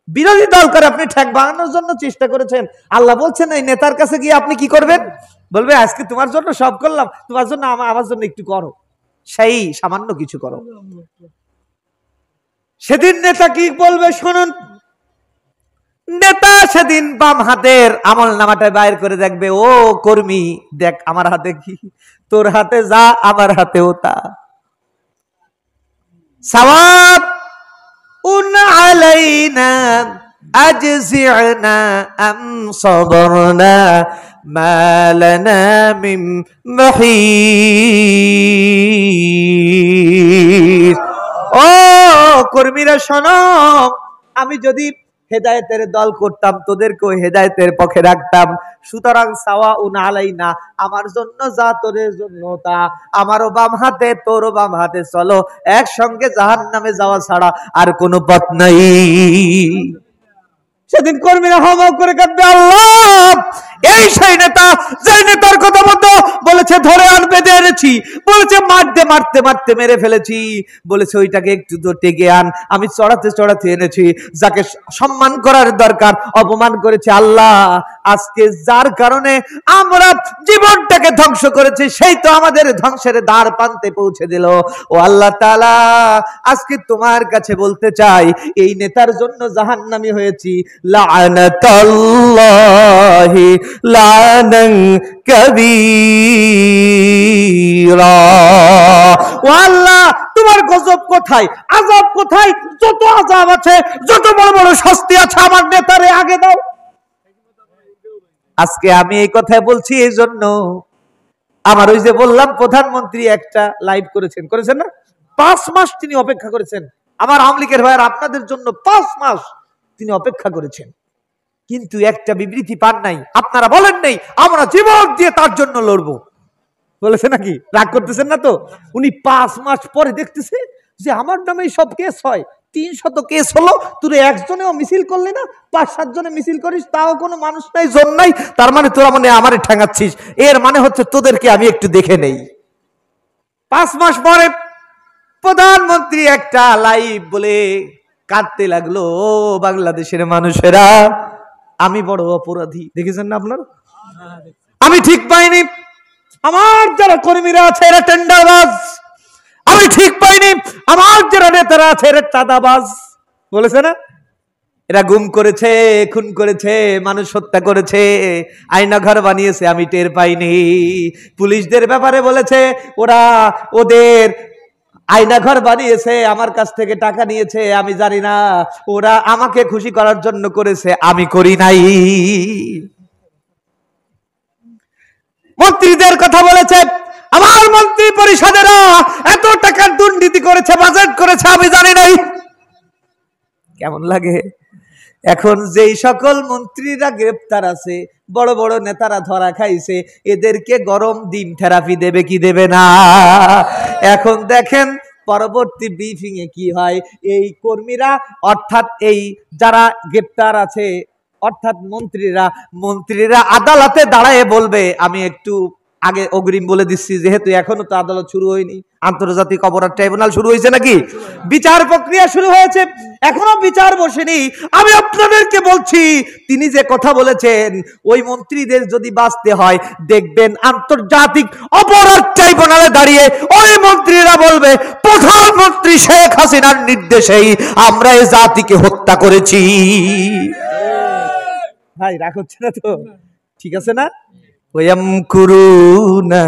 বিরোধী দল করে, আপনি ঠ্যাং ভাঙানোর জন্য চেষ্টা করেছেন। আল্লাহ বলছেন এই নেতার কাছে গিয়ে আপনি কি করবেন? বলবে আজকে তোমার জন্য সব করলাম, তোমার জন্য আমার জন্য একটু করো, সেই সামান্য কিছু করো। সেদিন নেতা কি বলবে শুনুন। নেতা সেদিন বাম হাতের আমলনামাটা বাইর করে দেখবে, ও কর্মী দেখ আমার হাতে কি, তোর হাতে যা আমার হাতেও তা। সাওয়াব উন আলাইনা আজজি'না আম সাবরনা মা লানা মিন মাহিস। ও কর্মীরা শোনো, আমি যদি হেদায়েতের দল করতাম তোদেরকেও হেদায়েতের পক্ষে রাখতাম। সুতরাং সাওয়াউন আলাইনা, আমার জন্য যা তোদের জন্য তা, আমারও বাম হাতে তোরও বাম হাতে, চলো একসঙ্গে জাহান্নামে যাওয়া ছাড়া আর কোনো পথ নাই। সেদিন কর্মীরা হাওয়া করে কাঁদবে, আল্লাহ এই সেই নেতা যে নেতার কথা মতো, বলেছে ধরে আন, বেঁধে এনেছি, বলেছে মারতে মারতে মারতে মেরে ফেলেছি, বলেছে ওইটাকে একটু তো টেকে আন, আমি চড়াতে চড়াতে এনেছি। যাকে সম্মান করার দরকার অপমান করেছে আল্লাহ। আজকে যার কারণে আমরা জীবনটাকে ধ্বংস করেছি, সেই তো আমাদের ধ্বংসের দ্বার প্রান্তে পৌঁছে দিল। ও আল্লাহ তাআলা, আজকে তোমার কাছে বলতে চাই, এই নেতার জন্য জাহান্নামী হয়েছি। লাআনাতাল্লাহি লানান কাবীরা। ও আল্লাহ, তোমার গজব কোথায়, আযাব কোথায়? যত আযাব আছে, যত বড় বড় শাস্তি আছে, আমার নেতারে আগে দাও। আজকে আমি এই কথা বলছি এই জন্য, আমার ওই যে বললাম প্রধানমন্ত্রী একটা লাইভ করেছেন না, 5 মাস তিনি অপেক্ষা করেছেন। আমার আওয়ামী লীগের ভাইয়ের আপনাদের জন্য 5 মাস তিনি অপেক্ষা করেছেন, কিন্তু একটা বিবৃতি পান নাই। আপনারা বলেন নাই আমরা জীবন দিয়ে তার জন্য লড়বো, বলেছে নাকি? রাগ করতেছেন না তো? উনি 5 মাস পরে দেখতেছে যে আমার নামে সব কেস হয়, 300 কেস হলো, তুই একজনেও মিছিল করলি না, 5-7 জনে মিছিল করিস, তাও কোনো মানুষ নাই, জন নাই, তার মানে তোরা মানে আমারে ঠ্যাঙাচ্ছিস, এর মানে হচ্ছে তোদেরকে আমি একটু দেখে নেই। 5 মাস পরে প্রধানমন্ত্রী একটা লাইভ বলে কাঁদতে লাগলো, ও বাংলাদেশের মানুষেরা, আমি বড় অপরাধী। দেখেছেন না আপনার? আমি ঠিক পাইনি, আমার যারা কর্মীরা আছে এরা টেন্ডারবাজ, আমি ঠিক পাইনি আমার যারা নেতারা আছে এরা চাঁদাবাজ, বলেছে না? এরা গুম করেছে, খুন করেছে, মানুষ হত্যা করেছে, আয়না ঘর বানিয়েছে, আমি টের পাইনি। পুলিশদের ব্যাপারে বলেছে ওরা ওদের আয়না ঘর বানিয়েছে, আমার কাছ থেকে টাকা নিয়েছে, আমি জানি না, ওরা আমাকে খুশি করার জন্য করেছে, আমি করি নাই। মন্ত্রীদের কথা বলেছে, আমার মন্ত্রী পরিষদেরা এত টাকার দুর্নীতি করেছে, বাজেট করেছে, আমি জানি নাই। কেমন লাগে? এখন যেই সকল মন্ত্রীরা গ্রেপ্তার আছে, বড় বড় নেতারা ধরা খাইছে, এদেরকে গরম ডিম থেরাপি দেবে কি দেবে না? এখন দেখেন পরবর্তী ব্রিফিং এ কি হয়। এই কর্মীরা অর্থাৎ এই যারা গ্রেপ্তার আছে অর্থাৎ মন্ত্রীরা আদালতে দাঁড়ায় বলবে, আমি একটু আগে অগ্রিম বলে দিচ্ছি, যেহেতু এখনো তো আদালত শুরু হয়নি, আন্তর্জাতিক অপরাধ ট্রাইব্যুনাল শুরু হয়েছে নাকি, বিচার প্রক্রিয়া শুরু হয়েছে, এখনো বিচার বসেনি। আমি আপনাদেরকে বলছি, তিনি যে কথা বলেছেন, ওই মন্ত্রীদের যদি বাঁচতে হয়, দেখবেন আন্তর্জাতিক অপরাধ ট্রাইব্যুনালে দাঁড়িয়ে ওই মন্ত্রীরা বলবে, প্রধানমন্ত্রী শেখ হাসিনার নির্দেশেই আমরা এই জাতিকে হত্যা করেছি। ভাই রাগ হচ্ছে না তো? ঠিক আছে না? ওয়ায়ামকুরুনা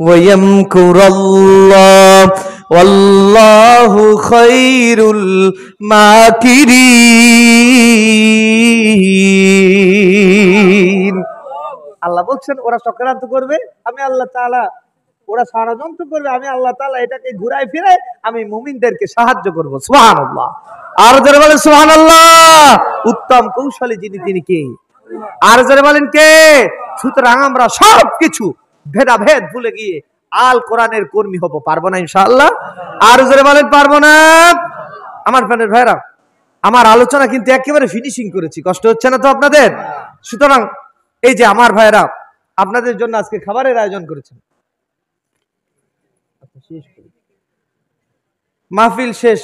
ওয়ায়ামকুরাল্লাহ ওয়াল্লাহু খায়রুল মাকিরিন। আল্লাহ বলছেন ওরা চক্রান্ত করবে, আমি আল্লাহ তাআলা, ওরা ষড়যন্ত্র করবে, আমি আল্লাহ তাআলা এটাকে ঘুরাই ফিরাই আমি মুমিনদেরকে সাহায্য করব। সুবহানাল্লাহ। আর যারা বলেন সুবহানাল্লাহ, উত্তম কৌশলী যিনি তিনি কে? আর যারা বলেন কে? সুতরাং আমরা সবকিছু ভেদাভেদ ভুলে গিয়ে আল কোরআনের কর্মী হব, পারবো না ইনশাআল্লাহ? আর যারা বলেন পারবো না। আমার ফ্রেন্ডের ভাইরা, আমার আলোচনা কিন্তু একেবারে ফিনিশিং করেছি, কষ্ট হচ্ছে না তো আপনাদের? সুতরাং এই যে আমার ভাইরা আপনাদের জন্য আজকে খাবারের আয়োজন করেছেন, মাহফিল শেষ।